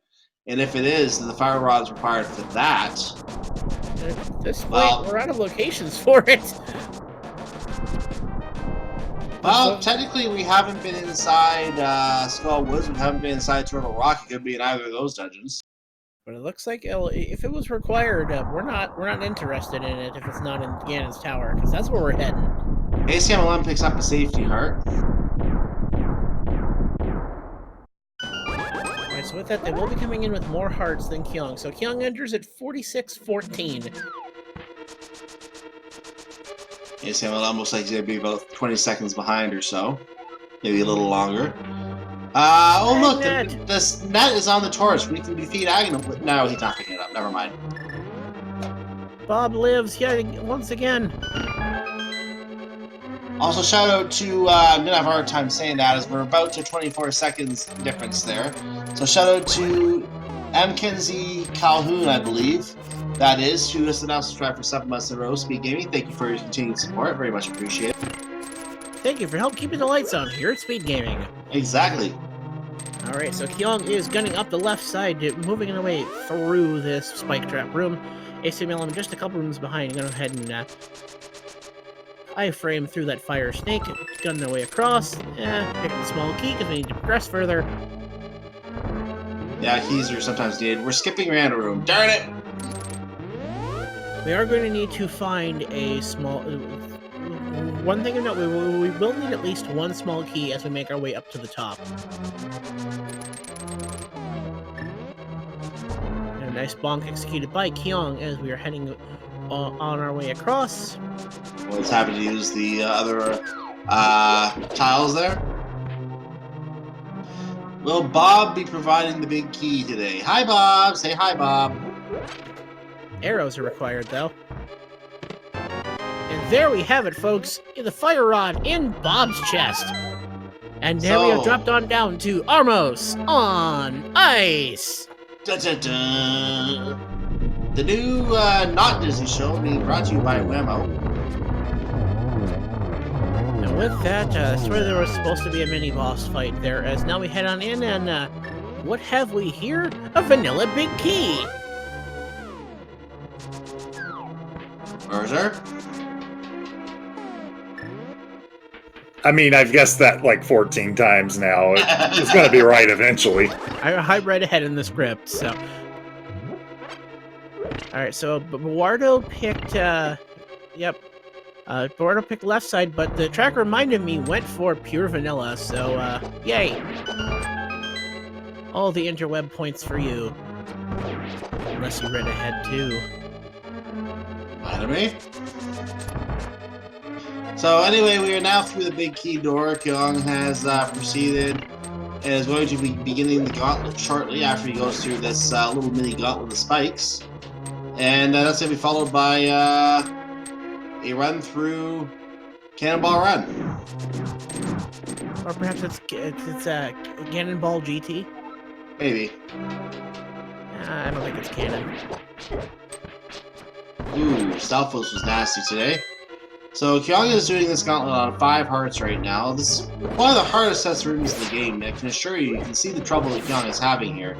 and if it is, then the fire rod is required for that. At this point, we're out of locations for it. Well, technically, we haven't been inside Skull Woods. We haven't been inside Turtle Rock. It could be in either of those dungeons. But it looks like if it was required, we're not interested in it if it's not in Ganon's tower, because that's where we're heading. Acmlm picks up a safety heart. Alright, so with that, they will be coming in with more hearts than Kyong. So Kyong enters at 46-14. Acmlm looks like he's going to be about 20 seconds behind or so. Maybe a little longer. Oh look, this net is on the Taurus. We can defeat Ganon. No, he's not picking it up. Never mind. Bob lives once again. Also, shout out to, I'm going to have a hard time saying that, as we're about to 24 seconds difference there. So shout out to Mackenzie Calhoun, I believe, that is, who has now subscribed for 7 months in a row. Speed Gaming, thank you for your continued support. Very much appreciated. Thank you for help keeping the lights on here at Speed Gaming. Exactly. Alright, so Kyong is gunning up the left side, moving away through this spike trap room. Acmlm just a couple rooms behind, going to go ahead and iframe through that fire snake, gun their way across, pick the small key because we need to progress further. Yeah, keys are sometimes needed. We're skipping random room. Darn it! We are going to need to find a small... One thing to note, we will need at least one small key as we make our way up to the top. And a nice bonk executed by Kyong as we are heading on our way across. Always happy to use the other tiles there. Will Bob be providing the big key today? Hi, Bob! Say hi, Bob! Arrows are required, though. And there we have it, folks. The fire rod in Bob's chest. And now we have dropped on down to Armos on Ice. Da, da, da. The new Not Disney show being brought to you by Whammo. And with that, that's where there was supposed to be a mini-boss fight there, as now we head on in, and what have we here? A vanilla big key! Where is there? I mean, I've guessed that like 14 times now. It's going to be right eventually. I read ahead in the script, so... Alright, so Eduardo picked, Eduardo picked left side, but the tracker reminded me went for pure vanilla, so, yay! All the interweb points for you. Unless you read ahead, too. Enemy. So anyway, we are now through the big key door. Kyong has proceeded and is going to be beginning the gauntlet shortly after he goes through this little mini gauntlet of spikes. And that's going to be followed by a run through Cannonball Run. Or perhaps it's Cannonball GT? Maybe. I don't think it's canon. Ooh, Stalfos was nasty today. So Kyong is doing this gauntlet on 5 hearts right now. This is one of the hardest sets of rooms in the game. I can assure you, you can see the trouble that Kyong is having here.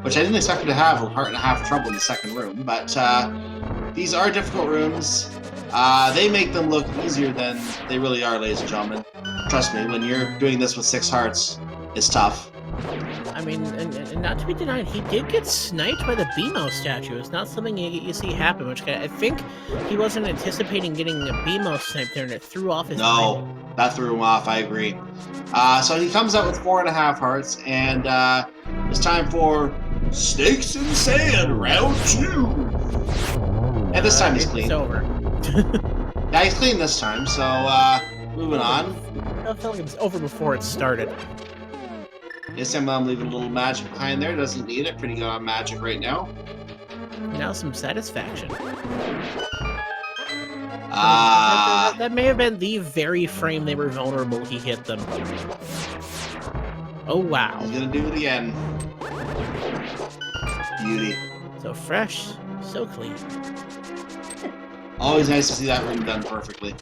Which I didn't expect him to have a heart and a half trouble in the second room. But these are difficult rooms. They make them look easier than they really are, ladies and gentlemen. Trust me, when you're doing this with 6 hearts, is tough. I mean, and not to be denied, he did get sniped by the BMO statue. It's not something you see happen, which I think he wasn't anticipating getting a BMO sniped there, and it threw off his timing. No, that threw him off, I agree. So he comes out with 4.5 hearts, and it's time for Snakes in Sand, round 2. And this time he's clean. It's over. Yeah, he's clean this time, so moving on. I felt like it was over before it started. ACMLM leaving a little magic behind there. Doesn't need it. Pretty good on magic right now. Now some satisfaction. Ah. That may have been the very frame they were vulnerable he hit them. Oh, wow. He's going to do it again. Beauty. So fresh, so clean. Always nice to see that room done perfectly.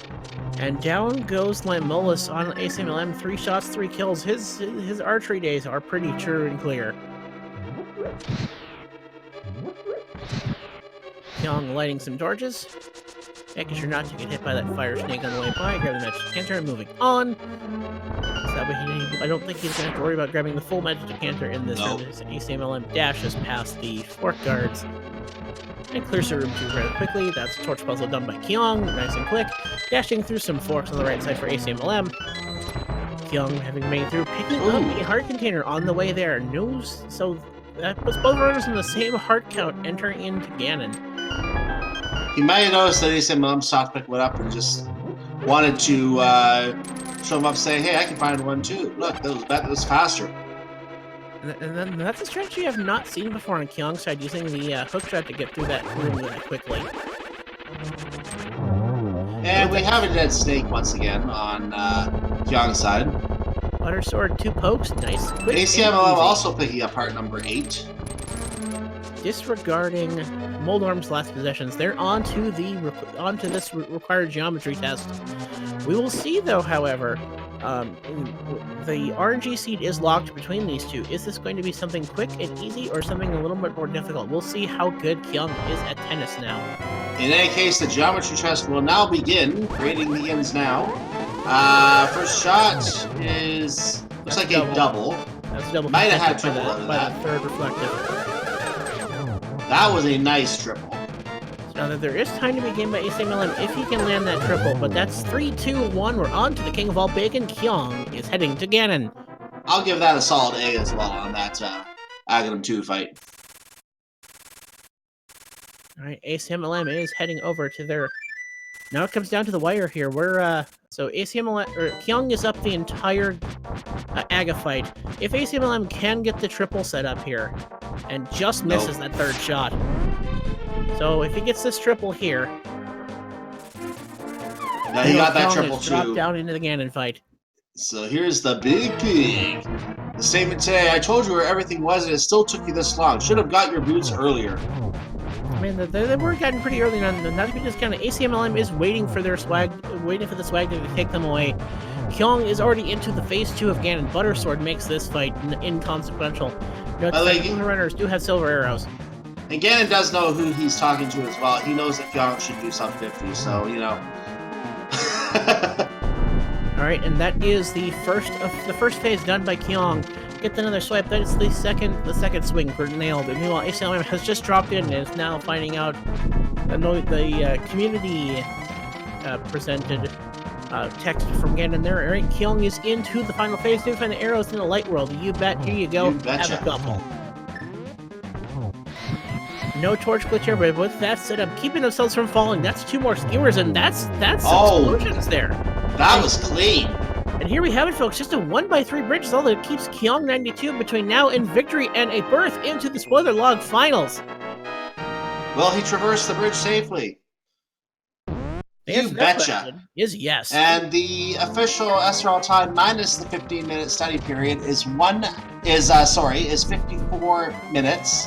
And down goes Lamolus on ACMLM. 3 shots, 3 kills. His archery days are pretty true and clear. Kyong lighting some torches. Making sure not to get hit by that fire snake on the way by. Grabbing the magic decanter and moving on. So that way I don't think he's going to have to worry about grabbing the full magic decanter in this room. His ACMLM dashes past the fork guards. And clears the room too rather quickly. That's a torch puzzle done by Kyong. Nice and quick. Dashing through some forks on the right side for ACMLM. Kyong having made it through, picking up a heart container on the way there. So that puts both runners in the same heart count entering into Ganon. He might have noticed that ACMLM stockpick went up and just wanted to show him up saying, hey, I can find one too. Look, that was faster. And then that's a strategy I've not seen before on Kyong's side, using the hook shot to get through that room really quickly. And we have a dead snake once again on Kyong's side. Butter sword, 2 pokes, nice. Quick ACMLM also picking up part number 8. Disregarding Moldorm's last possessions, they're onto this required geometry test. We will see, though, however, the RNG seed is locked between these two. Is this going to be something quick and easy, or something a little bit more difficult? We'll see how good Kyong is at tennis now. In any case, the geometry test will now begin. Grading begins now. First shot looks like a double. That's a double. Might have had triple out of by that. the third reflective. That was a nice triple. Now that there is time to begin by ACMLM if he can land that triple, but that's 3, 2, 1. We're on to the king of all bacon. Kyong is heading to Ganon. I'll give that a solid A as well on that Acmlm.SEMI-FINALS fight. Alright, ACMLM is heading over to their... Now it comes down to the wire here. So Kyong is up the entire Aga fight. If ACMLM can get the triple set up here, and just misses that third shot. So if he gets this triple here... Now he got that triple too. Dropped too. down into the Ganon fight. So here's the big pig. The statement today, I told you where everything was and it still took you this long. Should have got your boots earlier. I mean, they were getting pretty early on. Not to be discounted, ACMLM is waiting for their swag, waiting for the swag to take them away. Kyong is already into the phase 2 of Ganon. Buttersword makes this fight inconsequential. Note the runners do have silver arrows. And Ganon does know who he's talking to as well. He knows that Kyong should do sub 50, so, you know. Alright, and that is the first phase done by Kyong. Gets another swipe. That is the second swing for nailed. And meanwhile, ACMLM has just dropped in and is now finding out the community presented text from Ganon there. Alright, Kyong is into the final phase. Do find the arrows in the light world. You bet. Here you go. You betcha. Have a couple. No torch glitch here, but with that set up, keeping themselves from falling. That's 2 more skewers, and that's explosions there. That was clean. And here we have it, folks. Just a 1x3 bridge is all that keeps Kyong92 between now and victory and a berth into the spoiler log finals. Well, he traversed the bridge safely. You betcha. Is yes. And the official SRL time minus the 15-minute study period is 54 minutes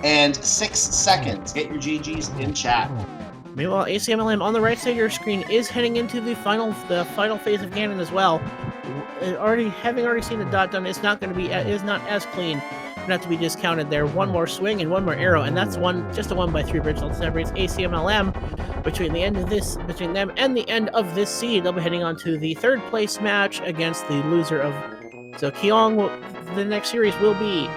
and 6 seconds. Get your GGs in chat. Meanwhile, ACMLM on the right side of your screen is heading into the final phase of Ganon as well. Having already seen the dot done, it's not as clean, not to be discounted there. 1 more swing and 1 more arrow, and that's just a 1x3 bridge that separates ACMLM between them and the end of this seed. They'll be heading on to the 3rd place match against the loser of So the next series will be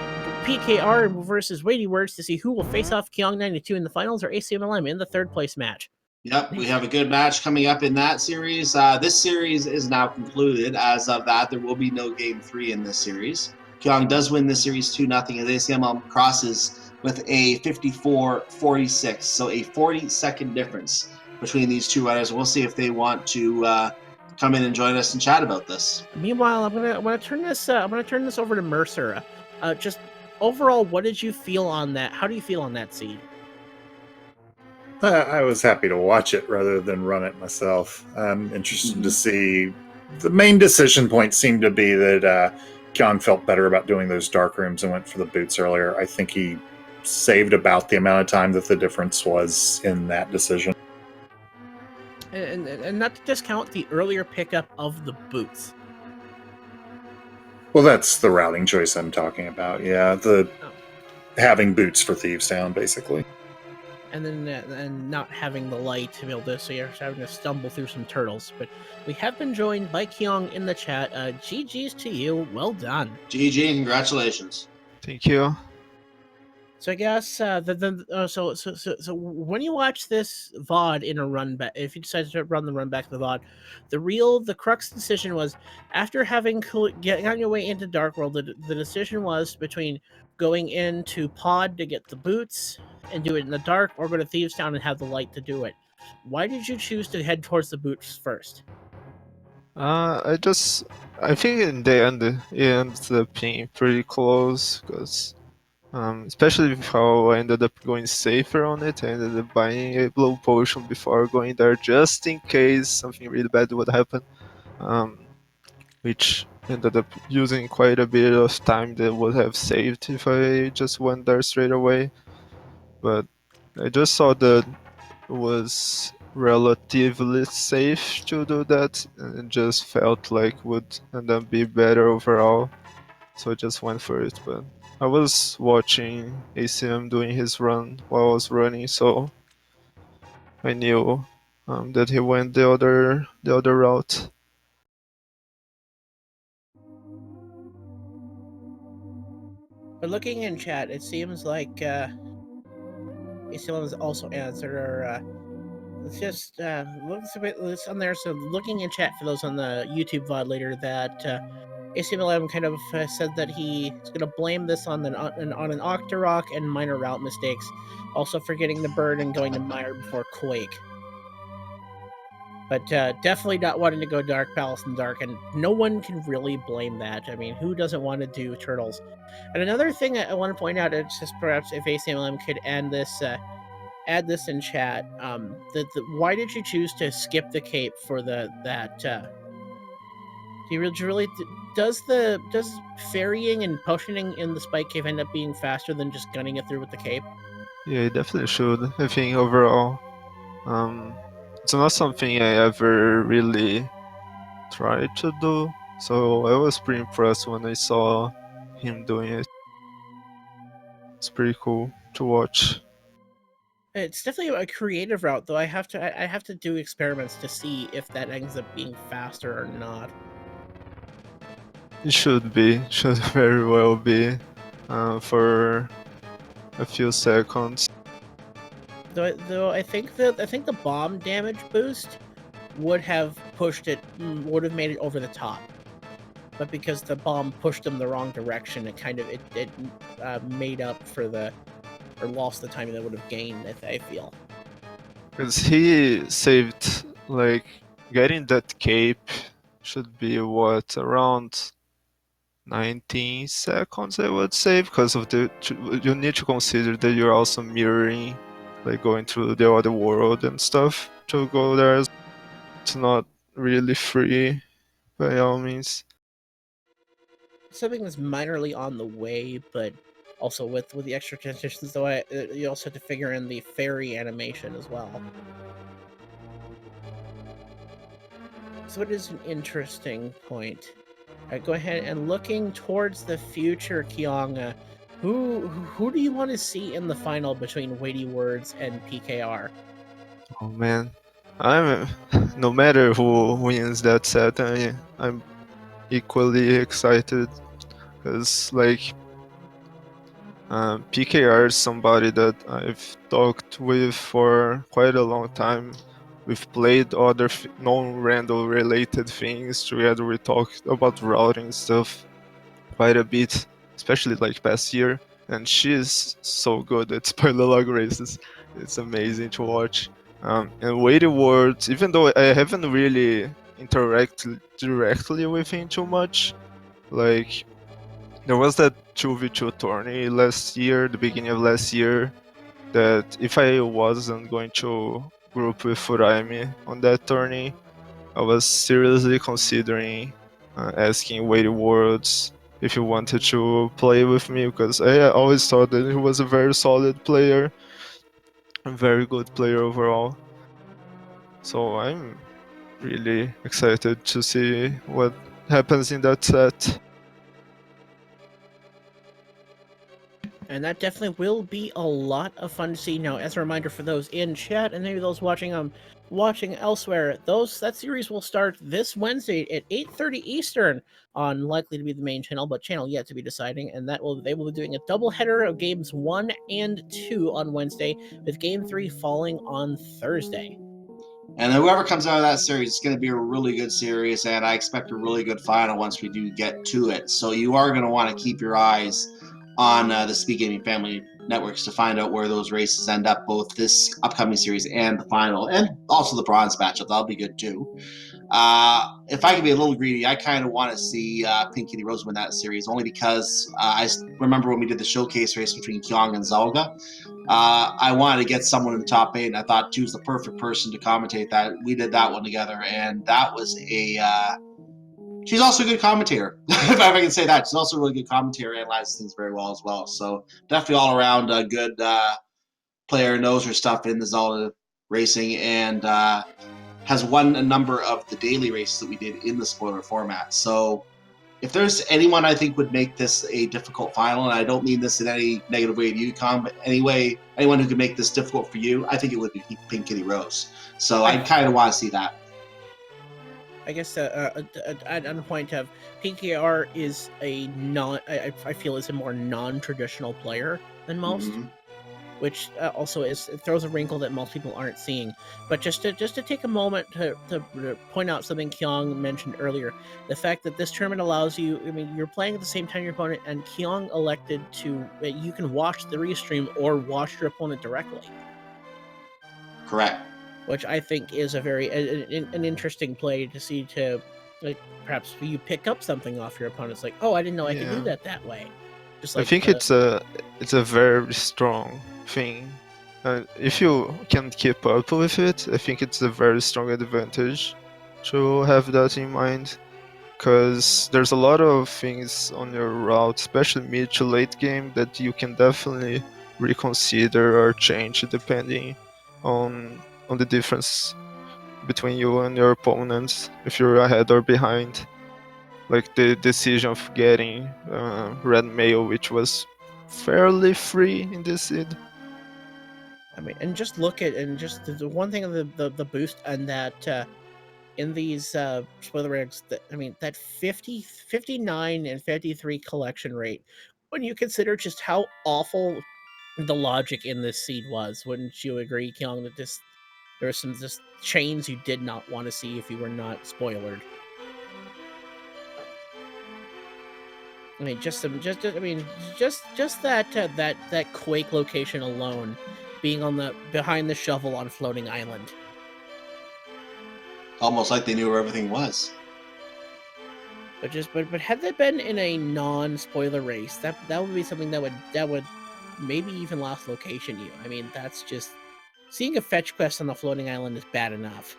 PKR versus Weighty Words to see who will face off Kyong92 in the finals, or ACMLM in the third place match. Yep, we have a good match coming up in that series. This series is now concluded. As of that, there will be no Game 3 in this series. Kyong does win this series 2-0 as ACML crosses with a 54-46, so a 40-second difference between these two runners. We'll see if they want to come in and join us and chat about this. Meanwhile, I'm gonna turn this over to Mercer. Just overall, what did you feel on that? How do you feel on that seed? I was happy to watch it rather than run it myself. I'm interested to see. The main decision point seemed to be that Kyong felt better about doing those dark rooms and went for the boots earlier. I think he saved about the amount of time that the difference was in that decision. And not to discount the earlier pickup of the boots. Well, that's the routing choice I'm talking about. Yeah, having boots for Thieves Town, basically. And then and not having the light to be able to, so you're having to stumble through some turtles. But we have been joined by Kyong in the chat. GG's to you. Well done. GG, congratulations. Thank you. So I guess so when you watch this VOD in a run back, if you decide to run the run back of the VOD, the crux decision was after having gotten your way into Dark World, the decision was between going into Pod to get the boots and do it in the dark, or go to Thieves Town and have the light to do it. Why did you choose to head towards the boots first? I think in the end it ends up being pretty close, because especially how I ended up going safer on it. I ended up buying a blow potion before going there just in case something really bad would happen, which ended up using quite a bit of time that would have saved if I just went there straight away. But I just saw that it was relatively safe to do that, and it just felt like would end up be better overall, so I just went for it. But I was watching ACM doing his run while I was running, so I knew that he went the other route. But looking in chat, it seems like ACM has also answered, or let's just looks a bit on there. So looking in chat for those on the YouTube VOD later, that ACM11 kind of said that he's going to blame this on an Octorok and minor route mistakes, also forgetting the bird and going to Mire before Quake. But definitely not wanting to go Dark Palace in Dark, and no one can really blame that. I mean, who doesn't want to do Turtles? And another thing I want to point out is just perhaps if ACMLM could add this in chat. Why did you choose to skip the cape for that? Do you really does ferrying and potioning in the Spike Cave end up being faster than just gunning it through with the cape? Yeah, it definitely should. I think overall, it's not something I ever really tried to do, so I was pretty impressed when I saw him doing it. It's pretty cool to watch. It's definitely a creative route, though. I have to do experiments to see if that ends up being faster or not. It should very well be, for a few seconds. Though I think the bomb damage boost would have made it over the top, but because the bomb pushed them the wrong direction, it kind of made up for or lost the time that would have gained. I feel. Because he saved, like, getting that cape should be what, around 19 seconds, I would say, because of you need to consider that you're also mirroring, like going through the other world and stuff to go there. It's not really free by all means. Something that's minorly on the way, but also with the extra transitions, though, you also have to figure in the fairy animation as well. So it is an interesting point. Go ahead and looking towards the future, Kyong. Who do you want to see in the final between Weighty Words and PKR? Oh man, no matter who wins that set, I'm equally excited because like PKR is somebody that I've talked with for quite a long time. We've played other non-random related things together. We talked about routing stuff quite a bit, especially like past year. And she's so good at spoiler log races. It's amazing to watch. And Weighty Words, even though I haven't really interacted directly with him too much, like there was that 2v2 tourney last year, the beginning of last year, that if I wasn't going to group with Furaimi on that tourney, I was seriously considering asking Weighty Worlds if he wanted to play with me, because I always thought that he was a very solid player, a very good player overall. So I'm really excited to see what happens in that set. And that definitely will be a lot of fun to see. Now, as a reminder for those in chat and maybe those watching elsewhere, that series will start this Wednesday at 8:30 Eastern on likely to be the main channel, but channel yet to be deciding. And they will be doing a double header of games 1 and 2 on Wednesday, with game 3 falling on Thursday. And whoever comes out of that series, it's going to be a really good series, and I expect a really good final once we do get to it. So you are going to want to keep your eyes on the Speed Gaming Family Networks to find out where those races end up, both this upcoming series and the final, and also the bronze matchup. That'll be good too. If I can be a little greedy, I kind of want to see Pink Kitty Rose win that series, only because I remember when we did the showcase race between Kyong and Zelda. I wanted to get someone in the top 8, and I thought she was the perfect person to commentate that. We did that one together, and that was she's also a good commentator, if I can say that. She's also a really good commentator, analyzes things very well as well. So definitely all around a good player, knows her stuff in the Zelda racing, and has won a number of the daily races that we did in the spoiler format. So if there's anyone I think would make this a difficult final, and I don't mean this in any negative way to you, Con, but anyway, anyone who could make this difficult for you, I think it would be Pink Kitty Rose. So I kind of want to see that. I guess on the point of PKR is I feel is a more non-traditional player than most. Mm-hmm. Which also it throws a wrinkle that most people aren't seeing. But just to take a moment to point out something Kyong mentioned earlier, the fact that this tournament allows you, I mean, you're playing at the same time your opponent, and Kyong elected to, you can watch the restream or watch your opponent directly. Correct. Which I think is a very an interesting play to see, to like perhaps you pick up something off your opponent's, like, oh, I didn't know I could do that way. Just like I think it's a very strong thing. If you can keep up with it, I think it's a very strong advantage to have that in mind, because there's a lot of things on your route, especially mid to late game, that you can definitely reconsider or change depending on the difference between you and your opponents, if you're ahead or behind. Like the decision of getting red mail, which was fairly free in this seed. I mean, and just look at, and just the one thing of the boost, and that in these spoiler eggs, that I mean, that 59 and 53 collection rate, when you consider just how awful the logic in this seed was, wouldn't you agree, Kyong, that there are some just chains you did not want to see if you were not spoilered? I mean, just that Quake location alone, being on behind the shovel on Floating Island. Almost like they knew where everything was. But had that been in a non-spoiler race, that would be something that would maybe even last location you. I mean, that's just, seeing a fetch quest on the Floating Island is bad enough.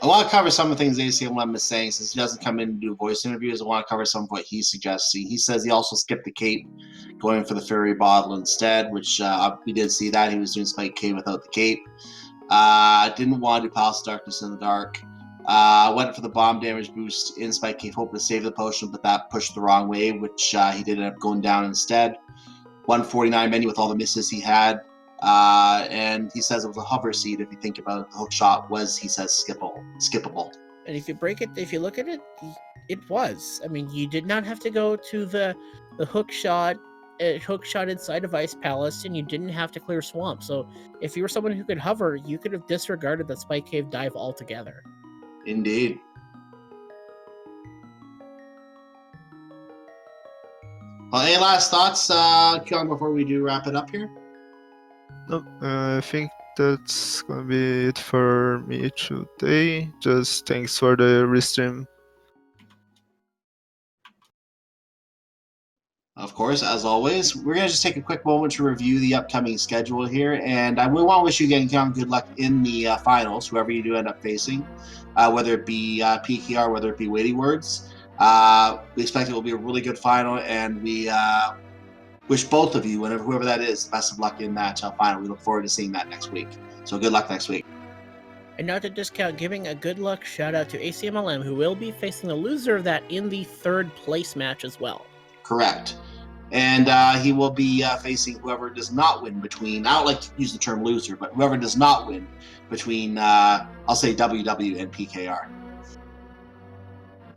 I want to cover some of the things Acmlm is saying, since he doesn't come in and do voice interviews. I want to cover some of what he's suggesting. He says he also skipped the cape, going for the fairy bottle instead, which we did see that. He was doing Spike K without the cape. Didn't want to do Palace of Darkness in the dark. Went for the bomb damage boost in Spike Cave, hoping to save the potion, but that pushed the wrong way, which he did end up going down instead. 149 menu with all the misses he had. And he says it was a hover seed. If you think about it, the hook shot was, he says, skippable. And if you look at it, it was. I mean, you did not have to go to the hook shot inside of Ice Palace, and you didn't have to clear swamp. So if you were someone who could hover, you could have disregarded the Spike Cave dive altogether. Indeed. Well, any last thoughts, Kyung, before we do wrap it up here? Nope, I think that's gonna be it for me today. Just thanks for the restream. Of course, as always, we're going to just take a quick moment to review the upcoming schedule here, and we want to wish you again, Kyung, good luck in the finals, whoever you do end up facing, whether it be PKR, whether it be Weighty Words. We expect it will be a really good final, and we wish both of you, whoever that is, best of luck in that final. We look forward to seeing that next week. So good luck next week. And not to discount, giving a good luck shout out to Acmlm, who will be facing the loser of that in the 3rd place match as well. Correct. And he will be facing whoever does not win between, I don't like to use the term loser, but whoever does not win between, I'll say WW and PKR.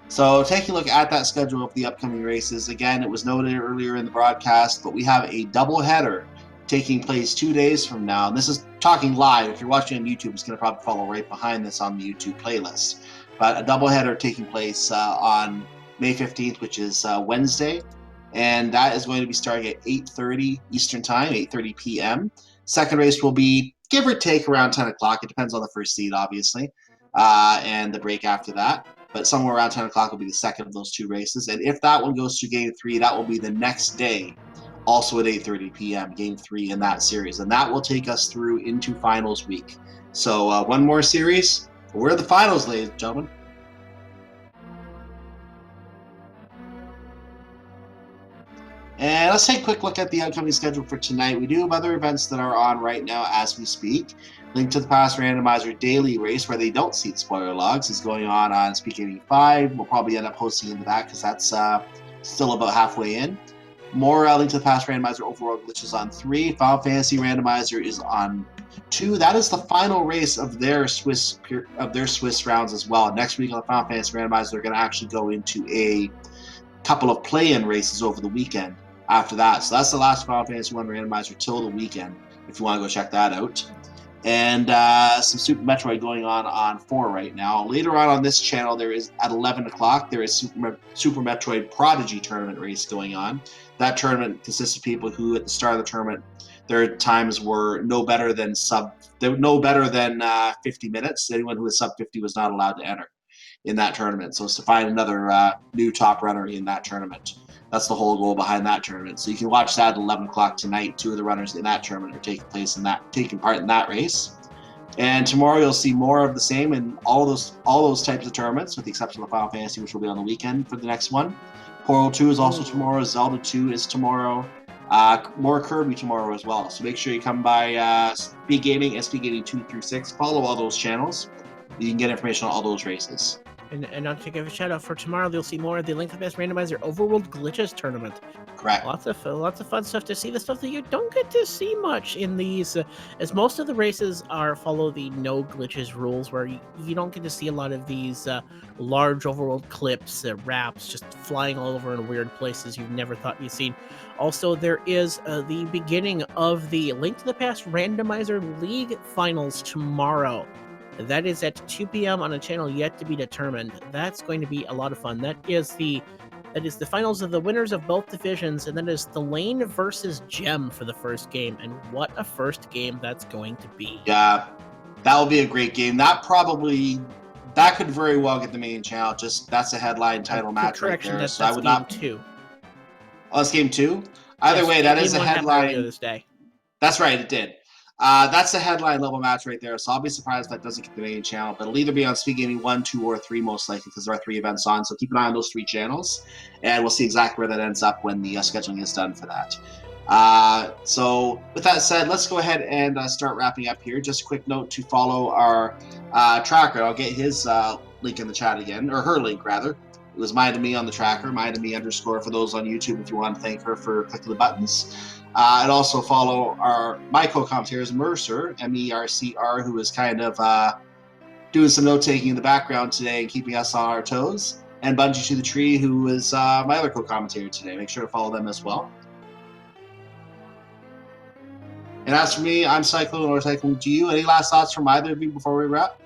So taking a look at that schedule of the upcoming races, again, it was noted earlier in the broadcast, but we have a doubleheader taking place 2 days from now. And this is talking live. If you're watching on YouTube, it's going to probably follow right behind this on the YouTube playlist. But a doubleheader taking place on May 15th, which is Wednesday. And that is going to be starting at 8:30 Eastern Time, 8:30 p.m. Second race will be, give or take, around 10 o'clock. It depends on the first seed, obviously, and the break after that. But somewhere around 10 o'clock will be the second of those 2 races. And if that one goes to Game 3, that will be the next day, also at 8:30 p.m., Game 3 in that series. And that will take us through into Finals Week. So one more series. We're the finals, ladies and gentlemen. And let's take a quick look at the upcoming schedule for tonight. We do have other events that are on right now as we speak. Link to the Past Randomizer Daily Race, where they don't see spoiler logs, is going on Speak 85. We'll probably end up hosting into that because that's still about halfway in. More Link to the Past Randomizer Overworld Glitches on 3. Final Fantasy Randomizer is on 2. That is the final race of their Swiss rounds as well. Next week on the Final Fantasy Randomizer, they're going to actually go into a couple of play-in races over the weekend after that. So that's the last Final Fantasy 1 Randomizer till the weekend, if you want to go check that out. And some Super Metroid going on 4 right now. Later on this channel, there is at 11 o'clock, there is Super Metroid Prodigy tournament race going on. That tournament consists of people who, at the start of the tournament, their times were no better than 50 minutes. Anyone who was sub 50 was not allowed to enter in that tournament. So it's to find another new top runner in that tournament. That's the whole goal behind that tournament. So you can watch that at 11 o'clock tonight. 2 of the runners in that tournament are taking part in that race. And tomorrow you'll see more of the same in all those types of tournaments, with the exception of Final Fantasy, which will be on the weekend for the next one. Portal 2 is also tomorrow. Zelda 2 is tomorrow. More Kirby tomorrow as well. So make sure you come by Speed Gaming, SP Gaming 2 through 6. Follow all those channels. You can get information on all those races. And not to give a shout out for tomorrow, you'll see more of the Link to the Past Randomizer Overworld Glitches tournament. Correct. Lots of fun stuff to see. The stuff that you don't get to see much in these, as most of the races follow the no glitches rules, where you don't get to see a lot of these large overworld clips, wraps, just flying all over in weird places you've never thought you'd seen. Also, there is the beginning of the Link to the Past Randomizer League Finals tomorrow. That is at 2 p.m. on a channel yet to be determined. That's going to be a lot of fun. That is the finals of the winners of both divisions, and that is the Lane versus Gem for the first game. And what a first game that's going to be. Yeah, that will be a great game. That could very well get the main channel. That's a headline title match right there. That's so I would not. Game 2. Oh, that's game 2. Either way, that is a headline. This day. That's right, it did. That's a headline level match right there, so I'll be surprised if that doesn't get the main channel, but it'll either be on Speed Gaming 1, 2, or 3 most likely, because there are 3 events on, so keep an eye on those 3 channels, and we'll see exactly where that ends up when the scheduling is done for that. So with that said, let's go ahead and start wrapping up here. Just a quick note to follow our tracker. I'll get his link in the chat again, or her link rather. It was Mind of Me on the tracker, Mind of Me _ for those on YouTube if you want to thank her for clicking the buttons. And also follow my co-commentators, Mercer, MERCR, who is kind of doing some note-taking in the background today and keeping us on our toes. And Bungie to the Tree, who is my other co-commentator today. Make sure to follow them as well. And as for me, I'm Cyclone or Cyclone to you. Any last thoughts from either of you before we wrap?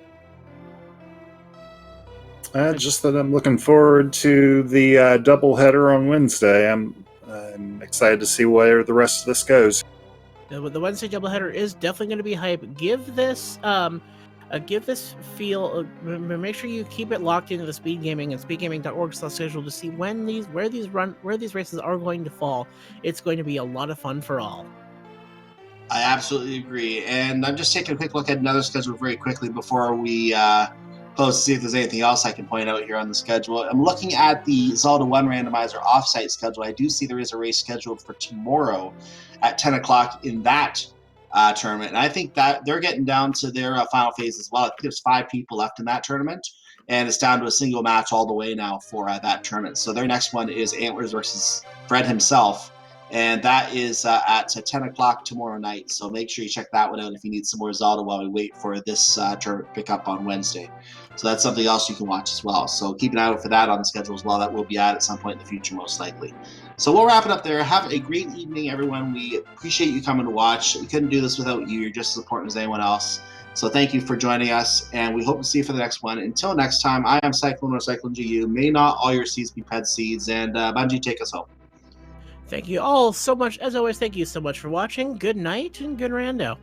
Just that I'm looking forward to the doubleheader on Wednesday. I'm excited to see where the rest of this goes. The Wednesday doubleheader is definitely going to be hype. Give this feel. Make sure you keep it locked into the Speed Gaming and speedgaming.org/schedule to see where these races are going to fall. It's going to be a lot of fun for all. I absolutely agree. And I'm just taking a quick look at another schedule very quickly before we close to see if there's anything else I can point out here on the schedule. I'm looking at the Zelda 1 Randomizer offsite schedule. I do see there is a race scheduled for tomorrow at 10 o'clock in that tournament. And I think that they're getting down to their final phase as well. I think there's 5 people left in that tournament. And it's down to a single match all the way now for that tournament. So their next one is Antlers versus Fred himself. And that is at 10 o'clock tomorrow night. So make sure you check that one out if you need some more Zelda while we wait for this tournament pick up on Wednesday. So that's something else you can watch as well. So keep an eye out for that on the schedule as well. That will be at some point in the future, most likely. So we'll wrap it up there. Have a great evening, everyone. We appreciate you coming to watch. We couldn't do this without you. You're just as important as anyone else. So thank you for joining us, and we hope to see you for the next one. Until next time, I am Cyclone or Cyclone GU. May not all your seeds be ped seeds, and Bungie, take us home. Thank you all so much. As always, thank you so much for watching. Good night and good rando.